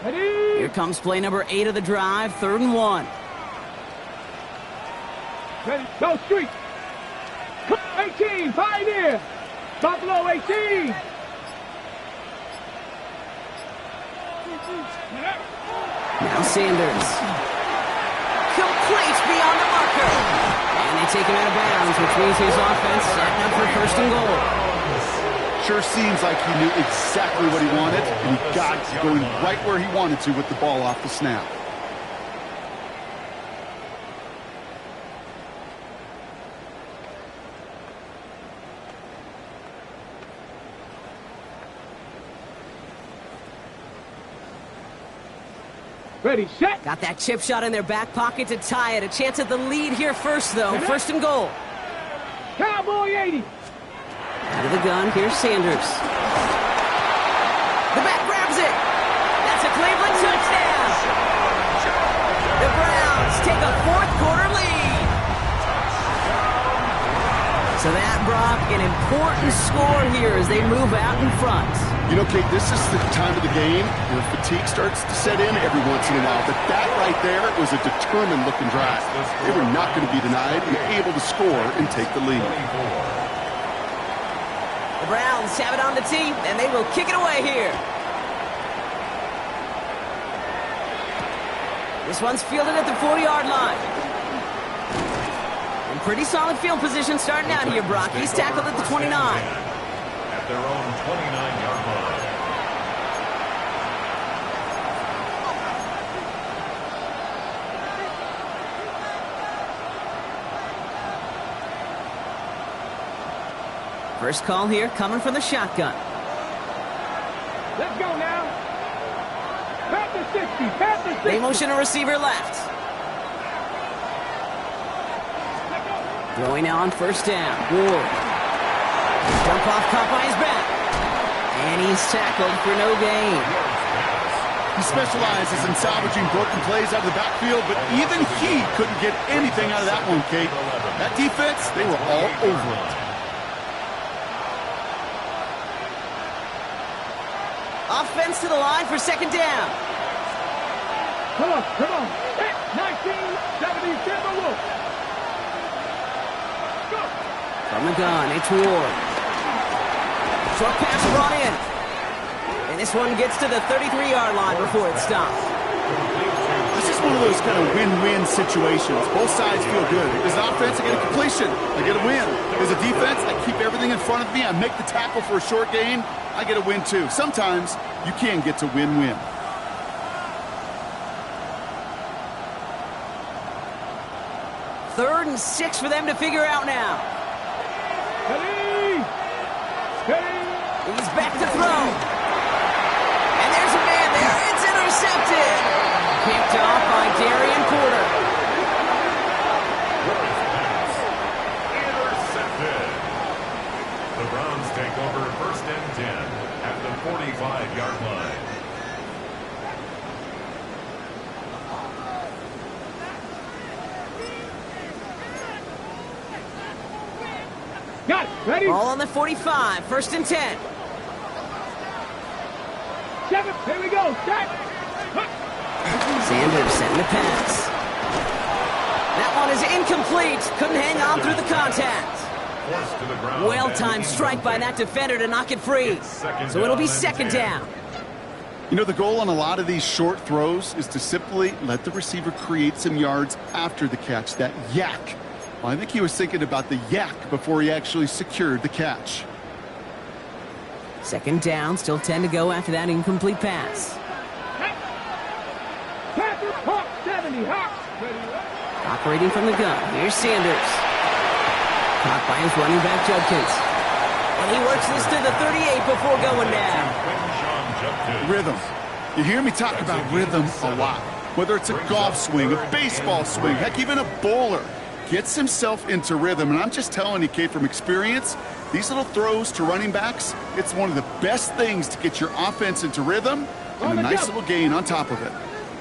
Ready. Here comes play number 8 of the drive, 3rd and 1. Ready. Go street. 18, Pioneer. Buffalo 18. Now Sanders. Complete beyond the marker. And they take him out of bounds, which means his offense setting up for first and goal. Sure seems like he knew exactly what he wanted, and he got it going right where he wanted to with the ball off the snap. Ready, set. Got that chip shot in their back pocket to tie it. A chance at the lead here first, though. First and goal. Cowboy 80. Out of the gun, here's Sanders. The back grabs it. That's a Cleveland touchdown. The Browns take a fourth quarter lead. So that brought an important score here as they move out in front. You know, Kate, this is the time of the game where fatigue starts to set in every once in a while. But that right there was a determined-looking drive. They were not going to be denied and able to score and take the lead. The Browns have it on the tee, and they will kick it away here. This one's fielded at the 40-yard line. And pretty solid field position starting out here, Brock. He's tackled at the 29. At their own 29-yard line. First call here coming from the shotgun. Let's go now. Pat the 60. Pat the 60. They motion a receiver left. Throwing now on first down. Ward. Jump off caught by his back. And he's tackled for no gain. He specializes in salvaging broken plays out of the backfield, but even he couldn't get anything out of that one, Kate. That defense, they were all over it. Offense to the line for second down. Come on, come on. 1977 Wolf. Go. From the gun, it's Ward. Short pass brought in. And this one gets to the 33-yard line before it stops. This is one of those kind of win-win situations. Both sides feel good. As an offense, I get a completion. I get a win. As a defense, I keep everything in front of me. I make the tackle for a short gain. I get a win, too. Sometimes you can get to win-win. Third and 6 for them to figure out now. Steady. Steady. He's back to throw. And there's a man there. It's intercepted. Picked off by Darian Porter. Intercepted. The Browns take over first and 10 at the 45-yard line. Got it. Ready. Ball on the 45. First and 10. 7. Here we go. Set. Sanders setting the pass. That one is incomplete. Couldn't hang on through the contact. Forced to the ground. Well-timed strike by that defender to knock it free. So it'll be second down. You know, the goal on a lot of these short throws is to simply let the receiver create some yards after the catch, that yak. Well, I think he was thinking about the yak before he actually secured the catch. Second down, still 10 to go after that incomplete pass. Panther, Hawk 70. Hawk. Operating from the gun, here's Sanders. Caught by his running back, Judkins. And he works this to the 38 before going down. Rhythm. You hear me talk about rhythm a lot. Whether it's a golf swing, a baseball swing, heck, even a bowler gets himself into rhythm. And I'm just telling you, Kate, from experience, these little throws to running backs, it's one of the best things to get your offense into rhythm and a nice little gain on top of it.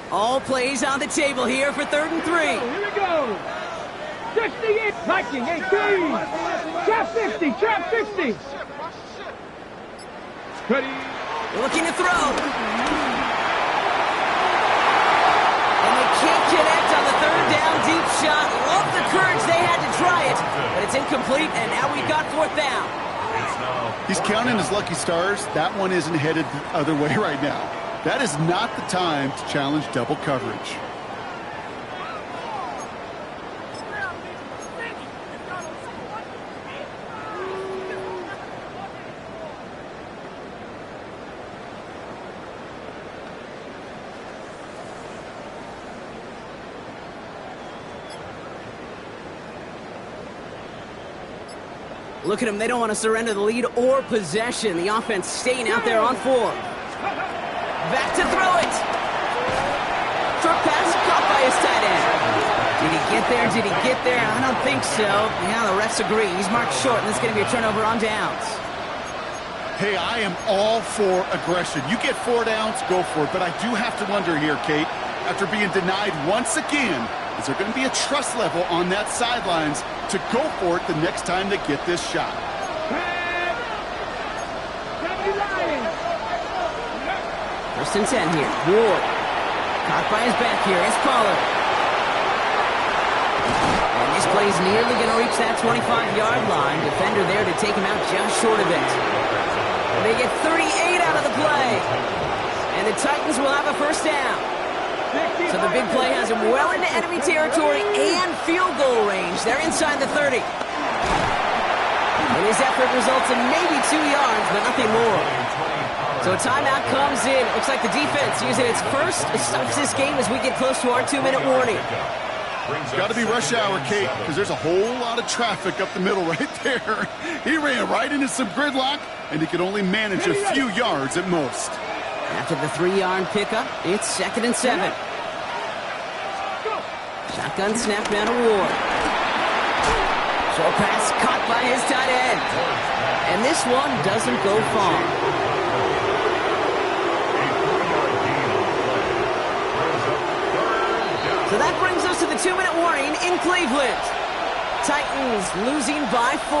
All plays on the table here for third and 3. Here we go. 68. Viking 18. Trap 50. Trap 50. Ready. Looking to throw. And they can't connect on the third down deep shot. Love the courage they had to try it. But it's incomplete, and now we've got fourth down. He's counting his lucky stars. That one isn't headed the other way right now. That is not the time to challenge double coverage. Look at them. They don't want to surrender the lead or possession. The offense staying out there on 4. Back to throw it. Short pass caught by his tight end. Did he get there? Did he get there? I don't think so. Yeah, the refs agree. He's marked short, and this is going to be a turnover on downs. Hey, I am all for aggression. You get 4 downs, go for it. But I do have to wonder here, Kate, after being denied once again, is there going to be a trust level on that sidelines to go for it the next time they get this shot? First and 10 here. Ward. Caught by his back here. It's Pollard. And this play's nearly going to reach that 25-yard line. Defender there to take him out just short of it. They get 38 out of the play. And the Titans will have a first down. So the big play has him well into enemy territory and field goal range. They're inside the 30. And his effort results in maybe 2 yards, but nothing more. So a timeout comes in. Looks like the defense using its first stops this game as we get close to our 2-minute warning. Got to be rush hour, Kate, because there's a whole lot of traffic up the middle right there. He ran right into some gridlock, and he could only manage a few yards at most. After the 3-yard pickup, it's 2nd and 7. Shotgun snap down to Ward. Short pass caught by his tight end. And this one doesn't go far. So that brings us to the 2-minute warning in Cleveland. Titans losing by 4.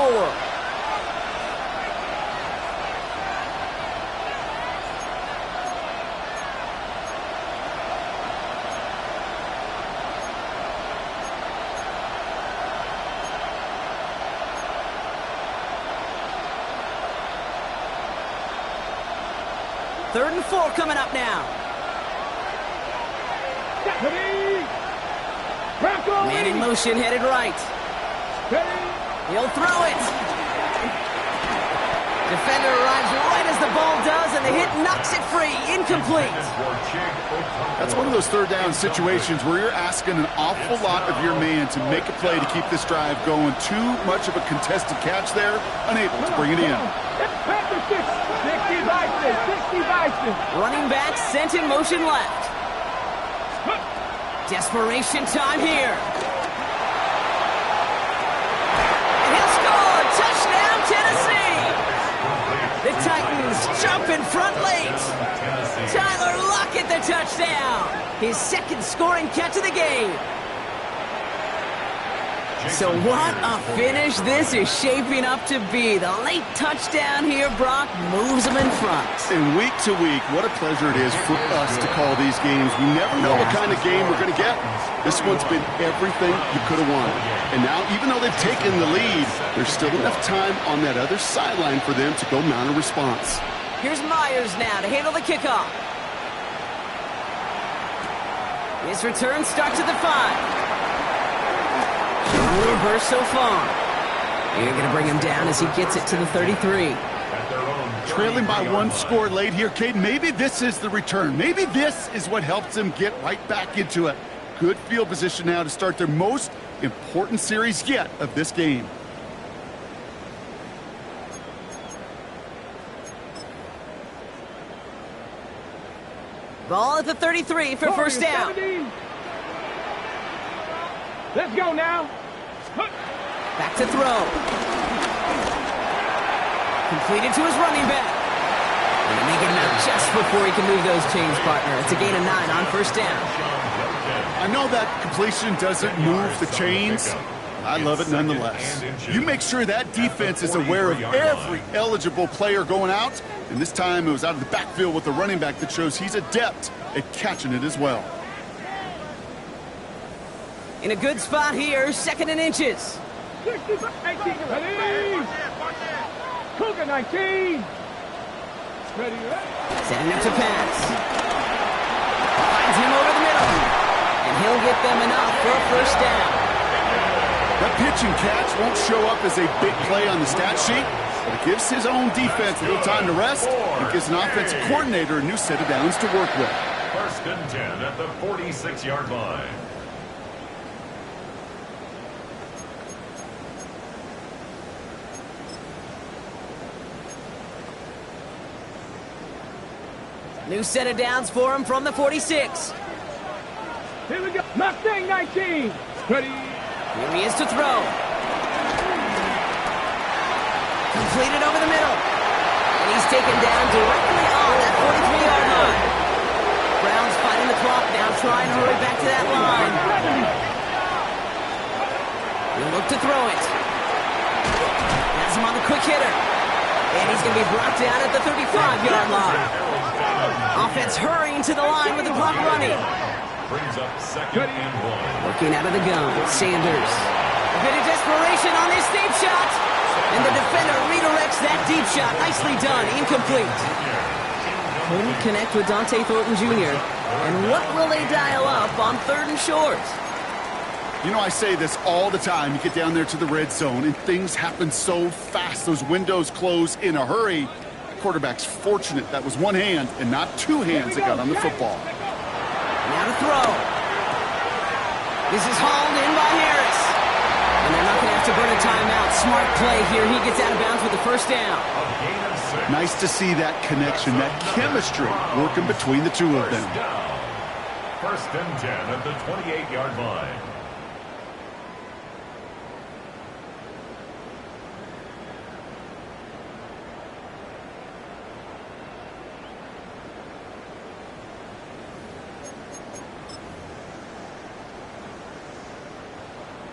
Third and 4 coming up now. Man in motion, headed right. He'll throw it. Defender arrives right as the ball does, and the hit knocks it free. Incomplete. That's one of those third down situations where you're asking an awful lot of your man to make a play to keep this drive going. Too much of a contested catch there, unable to bring it in. 60 Bison. Running back sent in motion left. Desperation time here. And he'll score! Touchdown, Tennessee! The Titans jump in front late. Tyler Lockett the touchdown. His 2nd scoring catch of the game. So what a finish this is shaping up to be. The late touchdown here, Brock, moves them in front. And week to week, what a pleasure it is for us to call these games. We never know what kind of game we're going to get. This one's been everything you could have wanted. And now, even though they've taken the lead, there's still enough time on that other sideline for them to go mount a response. Here's Myers now to handle the kickoff. His return starts at the 5. Reverse so far. You're going to bring him down as he gets it to the 33. Trailing by 1 score late here, Cade. Maybe this is the return. Maybe this is what helps them get right back into it. Good field position now to start their most important series yet of this game. Ball at the 33 for first down. 17. Let's go now. Back to throw. Completed to his running back. And they get him out just before he can move those chains, partner. It's a gain of 9 on first down. I know that completion doesn't move the chains. I love it nonetheless. You make sure that defense is aware of every eligible player going out. And this time it was out of the backfield with the running back that shows he's adept at catching it as well. In a good spot here, 2nd and inches. 19. Cougar 19. Setting up to pass. Finds him over the middle. And he'll get them enough for a first down. That pitch and catch won't show up as a big play on the stat sheet, but it gives his own defense a little time to rest and gives an offensive coordinator a new set of downs to work with. First and 10 at the 46-yard line. New set of downs for him from the 46. Here we go. Mustang 19. Ready. Here he is to throw. Completed over the middle. And he's taken down directly on that 43-yard line. Browns fighting the clock now, trying to hurry back to that line. He'll look to throw it. Has him on the quick hitter. And he's going to be brought down at the 35-yard line. Offense hurrying to the line with the clock running. Brings up second and 1. Looking out of the gun, Sanders. A bit of desperation on this deep shot. And the defender redirects that deep shot. Nicely done. Incomplete. Couldn't connect with Dante Thornton Jr. And what will they dial up on 3rd and short? You know, I say this all the time. You get down there to the red zone, and things happen so fast. Those windows close in a hurry. The quarterback's fortunate that was one hand and not two hands that got on the football. Now to throw. This is hauled in by Harris. And they're not going to have to burn a timeout. Smart play here. He gets out of bounds with the first down. Nice to see that connection, that chemistry working between the two of them. First and 10 at the 28-yard line.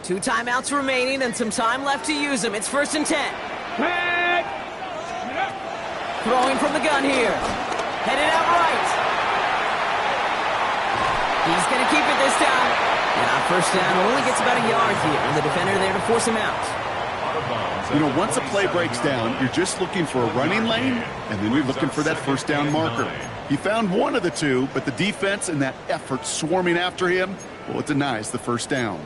Two timeouts remaining and some time left to use them. It's 1st and 10. Throwing from the gun here. Headed out right. He's going to keep it this time. And on first down, only gets about a yard here. And the defender there to force him out. You know, once a play breaks down, you're just looking for a running lane, and then you're looking for that first down marker. He found one of the two, but the defense and that effort swarming after him, well, it denies the first down.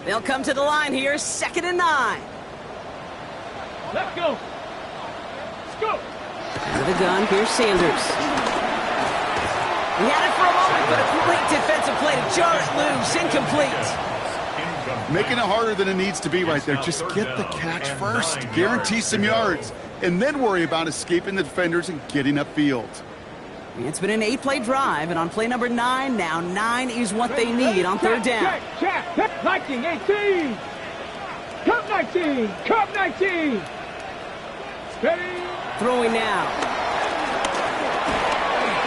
They'll come to the line here, 2nd and 9. Let's go. Let's go. Out of the gun, here's Sanders. He had it for a moment, but a great defensive play to jar it loose. Incomplete. Making it harder than it needs to be right there. Just get the catch first. Guarantee some yards. And then worry about escaping the defenders and getting upfield. It's been an 8-play drive, and on play number 9, now 9 is what they need on 3rd down. Check. 19, 18. Cup 19. Cup 19. Steady. Throwing now.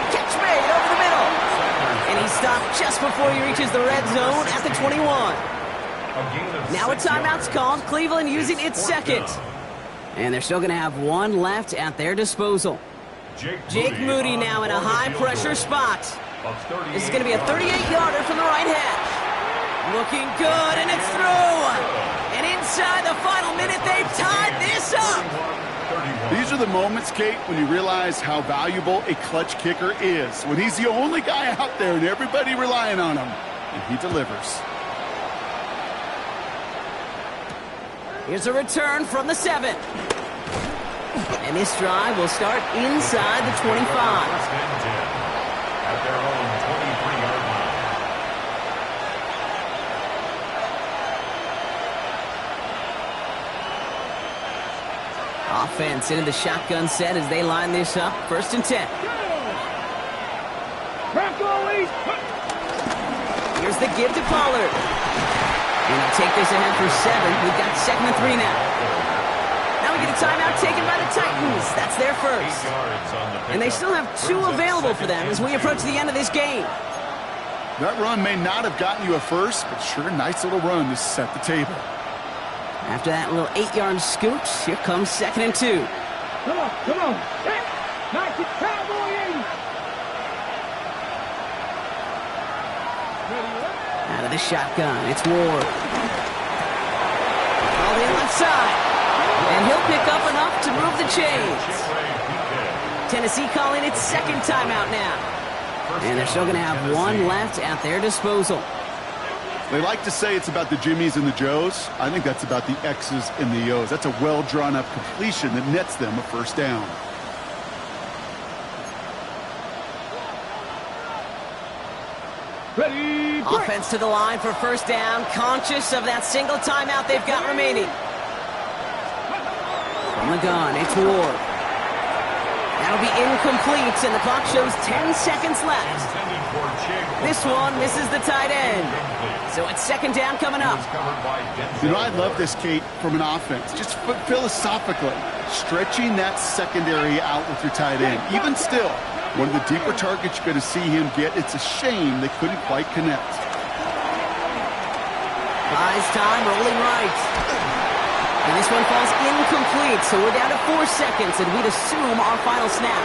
Catch made over the middle. And he stopped just before he reaches the red zone at the 21. Now a timeout's called. Cleveland using its second. And they're still going to have one left at their disposal. Jake Moody now in a high-pressure spot. This is going to be a 38-yarder from the right hash. Looking good, and it's through. And inside the final minute, they've tied this up. These are the moments, Kate, when you realize how valuable a clutch kicker is. When he's the only guy out there and everybody relying on him. And he delivers. Here's a return from the 7. And this drive will start inside the 25. At their own 23-yard line. Offense into the shotgun set as they line this up. 1st and 10. Here's the give to Pollard. And he'll take this ahead for 7. We've got 2nd and 3 now. Now we get a timeout taken by the Titans. That's their first. And they still have 2 available for them as we approach the end of this game. That run may not have gotten you a first, but sure, nice little run to set the table. After that little 8-yard scoot, here comes 2nd and 2. Come on. Knock it, Cowboy 80. Out of the shotgun, it's Ward. side. And he'll pick up enough to move the chains. Tennessee calling its second timeout now. And they're still going to have one left at their disposal. They like to say it's about the Jimmies and the Joes. I think that's about the X's and the O's. That's a well-drawn-up completion that nets them a first down. Ready, break. Offense to the line for first down, conscious of that single timeout they've got remaining. From the gun, it's Ward. That'll be incomplete, and the clock shows 10 seconds left. This one misses the tight end. So it's second down coming up. You know, I love this, Kate, from an offense. Just philosophically, stretching that secondary out with your tight end. Even still, one of the deeper targets you're going to see him get. It's a shame they couldn't quite connect. Buys time, rolling right. And this one falls incomplete, so we're down to 4 seconds, and we'd assume our final snap.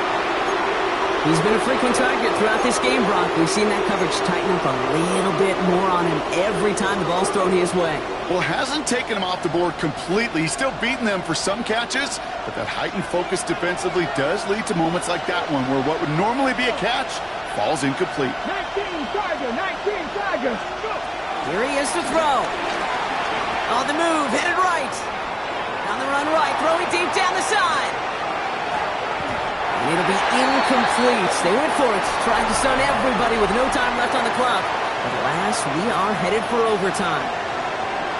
He's been a frequent target throughout this game, Brock. We've seen that coverage tighten up a little bit more on him every time the ball's thrown his way. Well, hasn't taken him off the board completely. He's still beating them for some catches, but that heightened focus defensively does lead to moments like that one, where what would normally be a catch falls incomplete. 19 Tiger, 19 Tiger. Here he is to throw. On the move, headed right. On the run right, throwing deep down the side. And it'll be incomplete. They went for it, trying to stun everybody with no time left on the clock. But at last, we are headed for overtime.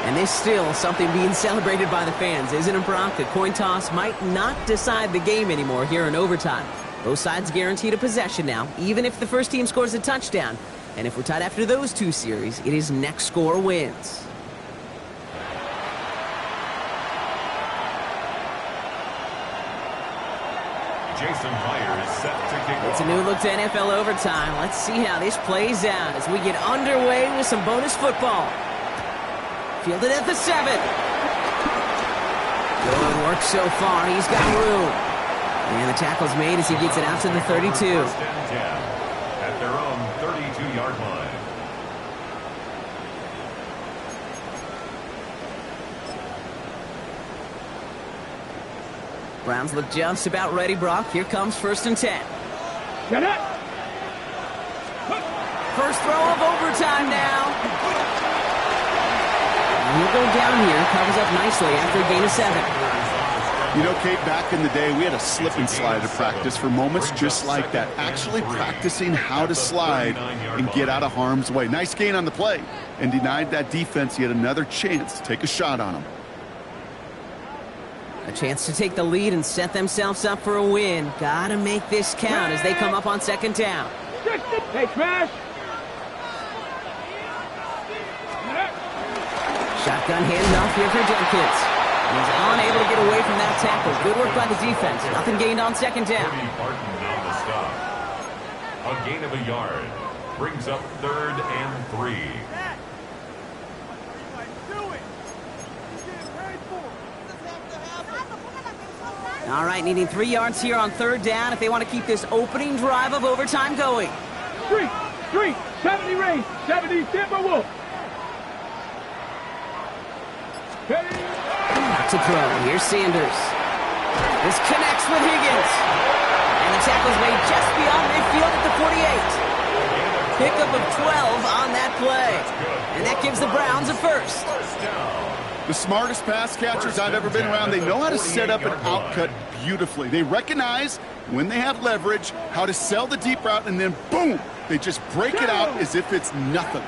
And there's still something being celebrated by the fans, isn't it, Brock? The coin toss might not decide the game anymore here in overtime. Both sides guaranteed a possession now, even if the first team scores a touchdown. And if we're tied after those two series, it is next score wins. Jason Meyer is set to kick off. It's a new look to NFL overtime. Let's see how this plays out as we get underway with some bonus football. Fielded at the 7. Good work so far. He's got room. And the tackle's made as he gets it out to the 32. First and 10 at their own 32-yard line. Browns look just about ready, Brock. Here comes first and 10. Get it. First throw of overtime now. And he'll go down here. Covers up nicely after a gain of 7. You know, Kate, back in the day, we had a slip and slide at practice for moments just like that. Actually practicing how to slide and get out of harm's way. Nice gain on the play. And denied that defense yet another chance to take a shot on him. A chance to take the lead and set themselves up for a win. Gotta make this count as they come up on second down. Hey, smash. Shotgun handoff here for Jenkins. He's unable to get away from that tackle. Good work by the defense. Nothing gained on second down. Barton on the stop. A gain of a yard. Brings up 3rd and 3. All right, needing 3 yards here on 3rd down if they want to keep this opening drive of overtime going. Street, 70 race, 70 Timberwolf. To throw. Here's Sanders. This connects with Higgins. And the tackle's made just beyond midfield at the 48. Pickup of 12 on that play. And that gives the Browns a first. The smartest pass catchers I've ever been around, they know how to set up an outcut beautifully. They recognize when they have leverage, how to sell the deep route, and then boom, they just break it out as if it's nothing.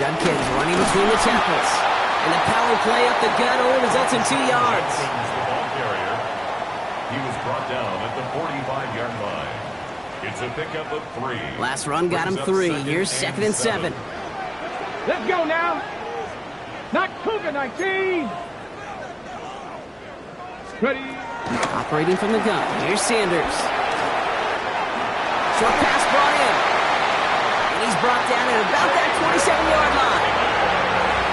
Judkins running between the tackles. And the power play up the gut only results in 2 yards. The ball carrier. He was brought down at the 45-yard line. It's a pickup of 3. Last run got him 3. Here's second and 7. Let's go now. Not Cougar 19. Ready. Operating from the gun. Here's Sanders. Short pass brought in. And he's brought down at about that 27-yard line.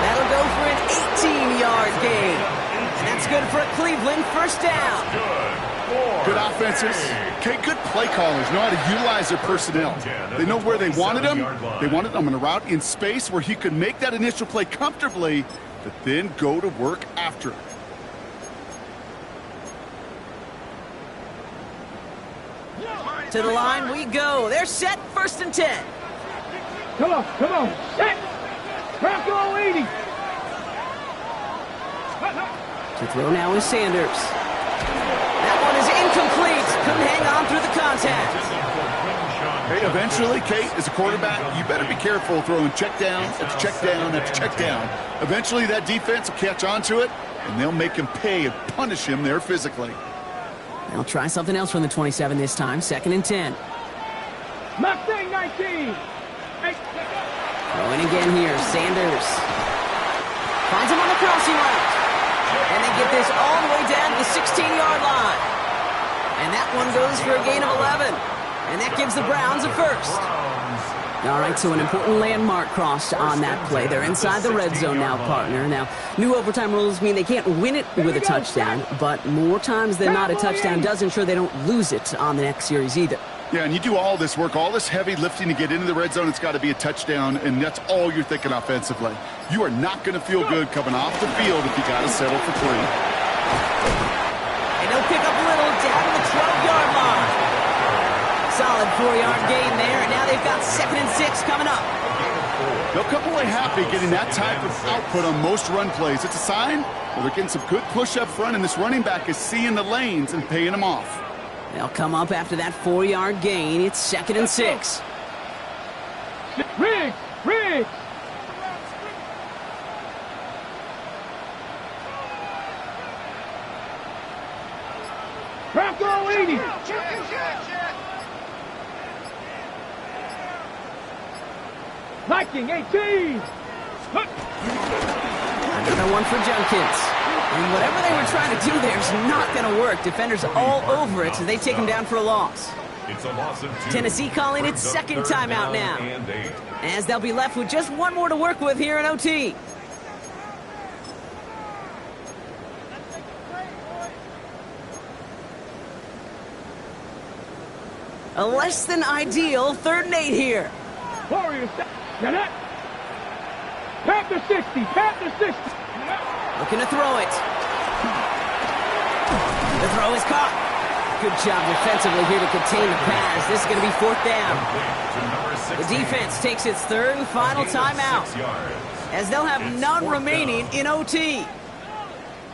That'll go for an 18-yard gain. And that's good for a Cleveland first down. Good offenses. Okay, good play callers know how to utilize their personnel. They know where they wanted them. They wanted them on a route in space where he could make that initial play comfortably but then go to work after it. To the line we go. They're set, 1st and 10. Come on, set. Bronco 80. To throw now is Sanders. That one is incomplete. Couldn't hang on through the contact. Hey, eventually, Kate, as a quarterback, you better be careful throwing check down after check down after check down. Eventually, that defense will catch on to it, and they'll make him pay and punish him there physically. They'll try something else from the 27 this time, 2nd and 10. Mustang 19. Throwing again here, Sanders. Finds him on the crossing route. And they get this all the way down to the 16-yard line. And that one goes for a gain of 11. And that gives the Browns a 1st. All right, so an important landmark crossed on that play. They're inside the red zone now, partner. Now, new overtime rules mean they can't win it with a touchdown, but more times than not, a touchdown does ensure they don't lose it on the next series either. Yeah, and you do all this work, all this heavy lifting to get into the red zone, it's got to be a touchdown, and that's all you're thinking offensively. You are not going to feel good coming off the field if you got to settle for 3. And they'll pick up a little down to the 12-yard line. Solid 4-yard gain there, and now they've got 2nd and 6 coming up. They'll come away happy getting that type of output on most run plays. It's a sign where they're getting some good push up front, and this running back is seeing the lanes and paying them off. They'll come up after that 4-yard gain. It's 2nd and 6. Riggs! Bronco 80. Viking 18. Another one for Junkins. And whatever they were trying to do there is not going to work. Defenders all over it, so they take him down for a loss. It's a loss of 2. Tennessee calling its 2nd timeout now, as they'll be left with just one more to work with here in OT. A less than ideal 3rd and 8 here. Warriors. Panther 60. Looking to throw it. The throw is caught. Good job defensively here to contain the pass. This is going to be 4th down. The defense takes its 3rd and final timeout, as they'll have none remaining in OT.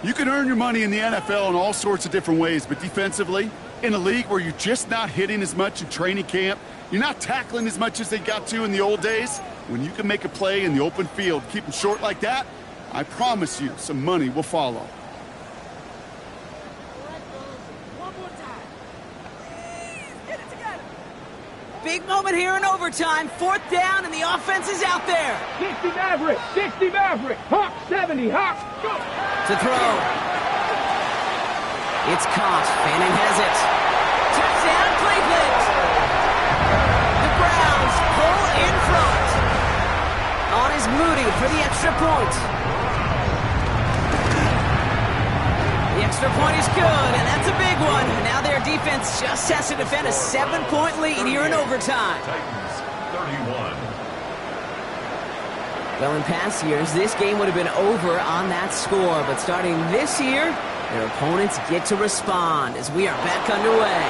You can earn your money in the NFL in all sorts of different ways, but defensively, in a league where you're just not hitting as much in training camp, you're not tackling as much as they got to in the old days, when you can make a play in the open field, keep them short like that, I promise you some money will follow. Big moment here in overtime. 4th down, and the offense is out there. 60 Maverick. Hawk 70. Hawk. Go. To throw. It's caught. Fanning has it. Touchdown, Cleveland. The Browns pull in front. On is Moody for the extra point. The extra point is good, and that's a big one. Now their defense just has to defend a 7-point lead here in overtime. Titans 31. Well, in past years, this game would have been over on that score, but starting this year, their opponents get to respond as we are back underway.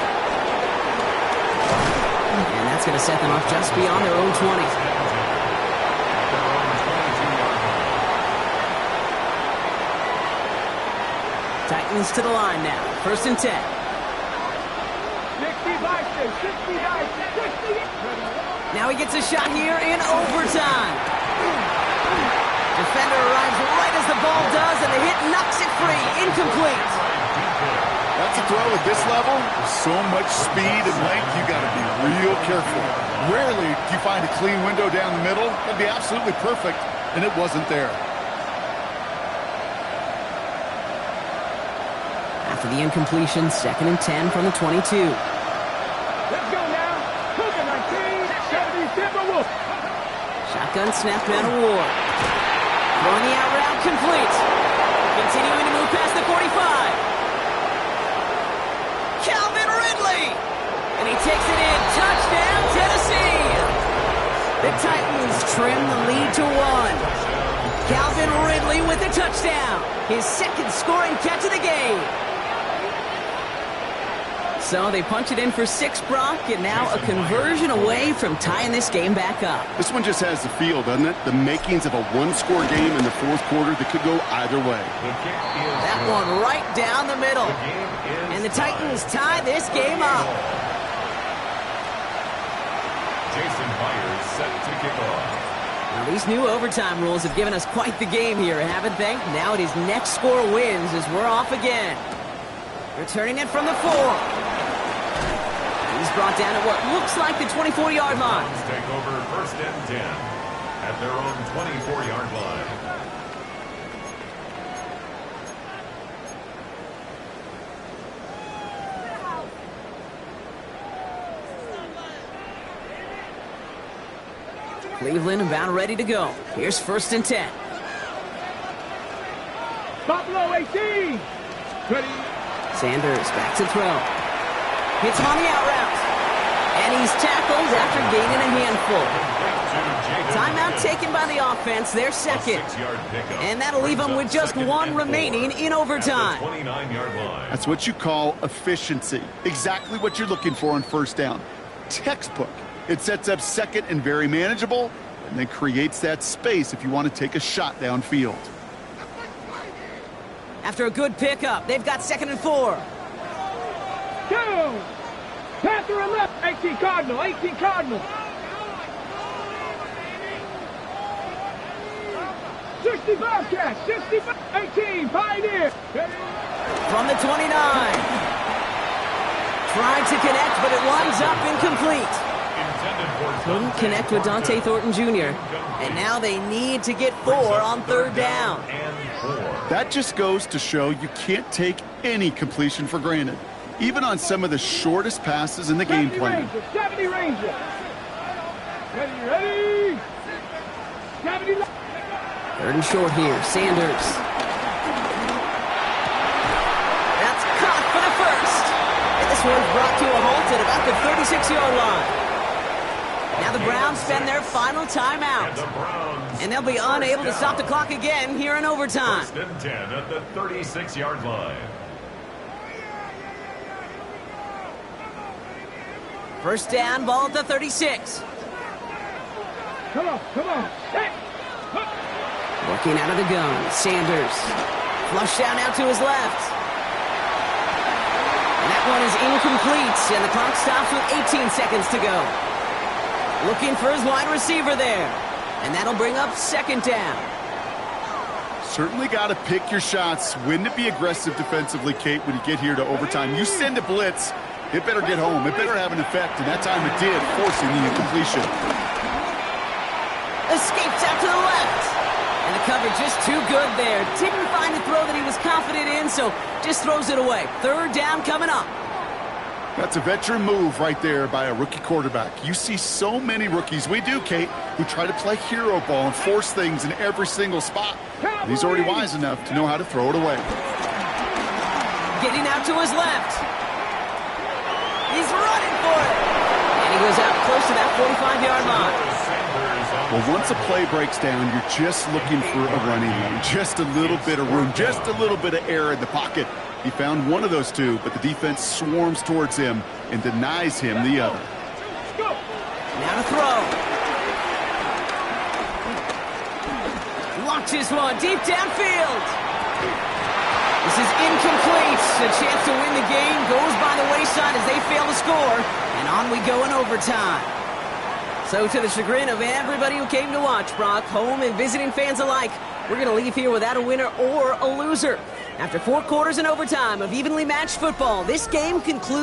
And that's going to set them up just beyond their own 20. Titans to the line now. 1st and 10. 60 Now he gets a shot here in overtime. Defender arrives right as the ball does, and the hit knocks it free. Incomplete. That's a throw at this level. With so much speed and length, you got to be real careful. Rarely do you find a clean window down the middle. That'd be absolutely perfect, and it wasn't there. After the incompletion, 2nd and 10 from the 22. Let's go now. Cougar 19, 70 Timberwolves. Shotgun snap down to Ward. Throwing the out route complete. Continuing to move past the 45. Calvin Ridley. And he takes it in. Touchdown, Tennessee. The Titans trim the lead to 1. Calvin Ridley with the His second scoring catch of the game. So they punch it in for 6, Brock, and now a conversion away from tying this game back up. This one just has the feel, doesn't it? The makings of a one-score game in the fourth quarter that could go either way. That one right down the middle. And the Titans tie this game up. Jason Myers set to kick off. Now, these new overtime rules have given us quite the game here, haven't they? Now it is next score wins as we're off again. Returning it from the 4. He's brought down at what looks like the 24-yard line. Browns take over 1st and 10 at their own 24-yard line. Cleveland about ready to go. Here's 1st and 10. Buffalo 18. Ready. Sanders back to throw. Hits him on the out route. And he's tackled after gaining a handful. Timeout taken by the offense, their second. And that'll leave them with just 1 remaining in overtime. 29-yard line. That's what you call efficiency. Exactly what you're looking for on 1st down. Textbook. It sets up 2nd and very manageable, and then creates that space if you want to take a shot downfield. After a good pickup, they've got 2nd and 4. Go. Panther and left. 18 Cardinal. 18 Cardinal. 65 catch. 65. 18 Pioneer. From the 29. Tried to connect, but it winds up incomplete. Couldn't connect with Dante Thornton Jr. And now they need to get 4 on 3rd down. That just goes to show you can't take any completion for granted, even on some of the shortest passes in the game plan. 70 Ranger. Ready. 70. 3rd and short here. Sanders. That's caught for the 1st. And this one's brought to a halt at about the 36-yard line. Now the Browns spend their final timeout. And they'll be unable to stop the clock again here in overtime. 1st and 10 at the 36-yard line. 1st down, ball at the 36. Come on. Hey. Working out of the gun, Sanders. Flush down out to his left. And that one is incomplete, and the clock stops with 18 seconds to go. Looking for his wide receiver there. And that'll bring up 2nd down. Certainly got to pick your shots. When to be aggressive defensively, Kate, when you get here to overtime. You send a blitz, it better get home. It better have an effect, and that time it did, forcing the incompletion. Escapes out to the left. And the cover just too good there. Didn't find the throw that he was confident in, so just throws it away. 3rd down coming up. That's a veteran move right there by a rookie quarterback. You see so many rookies, we do, Kate, who try to play hero ball and force things in every single spot. And he's already wise enough to know how to throw it away. Getting out to his left. He's running for it. And he goes out close to that 45-yard line. Well, once a play breaks down, you're just looking for a running lane. Just a little bit of room, just a little bit of air in the pocket. He found one of those two, but the defense swarms towards him and denies him the other. Now to throw. Launches one deep downfield. This is incomplete. A chance to win the game goes by the wayside as they fail to score. And on we go in overtime. So to the chagrin of everybody who came to watch, Brock, home and visiting fans alike, we're going to leave here without a winner or a loser. After 4 quarters in overtime of evenly matched football, this game concludes.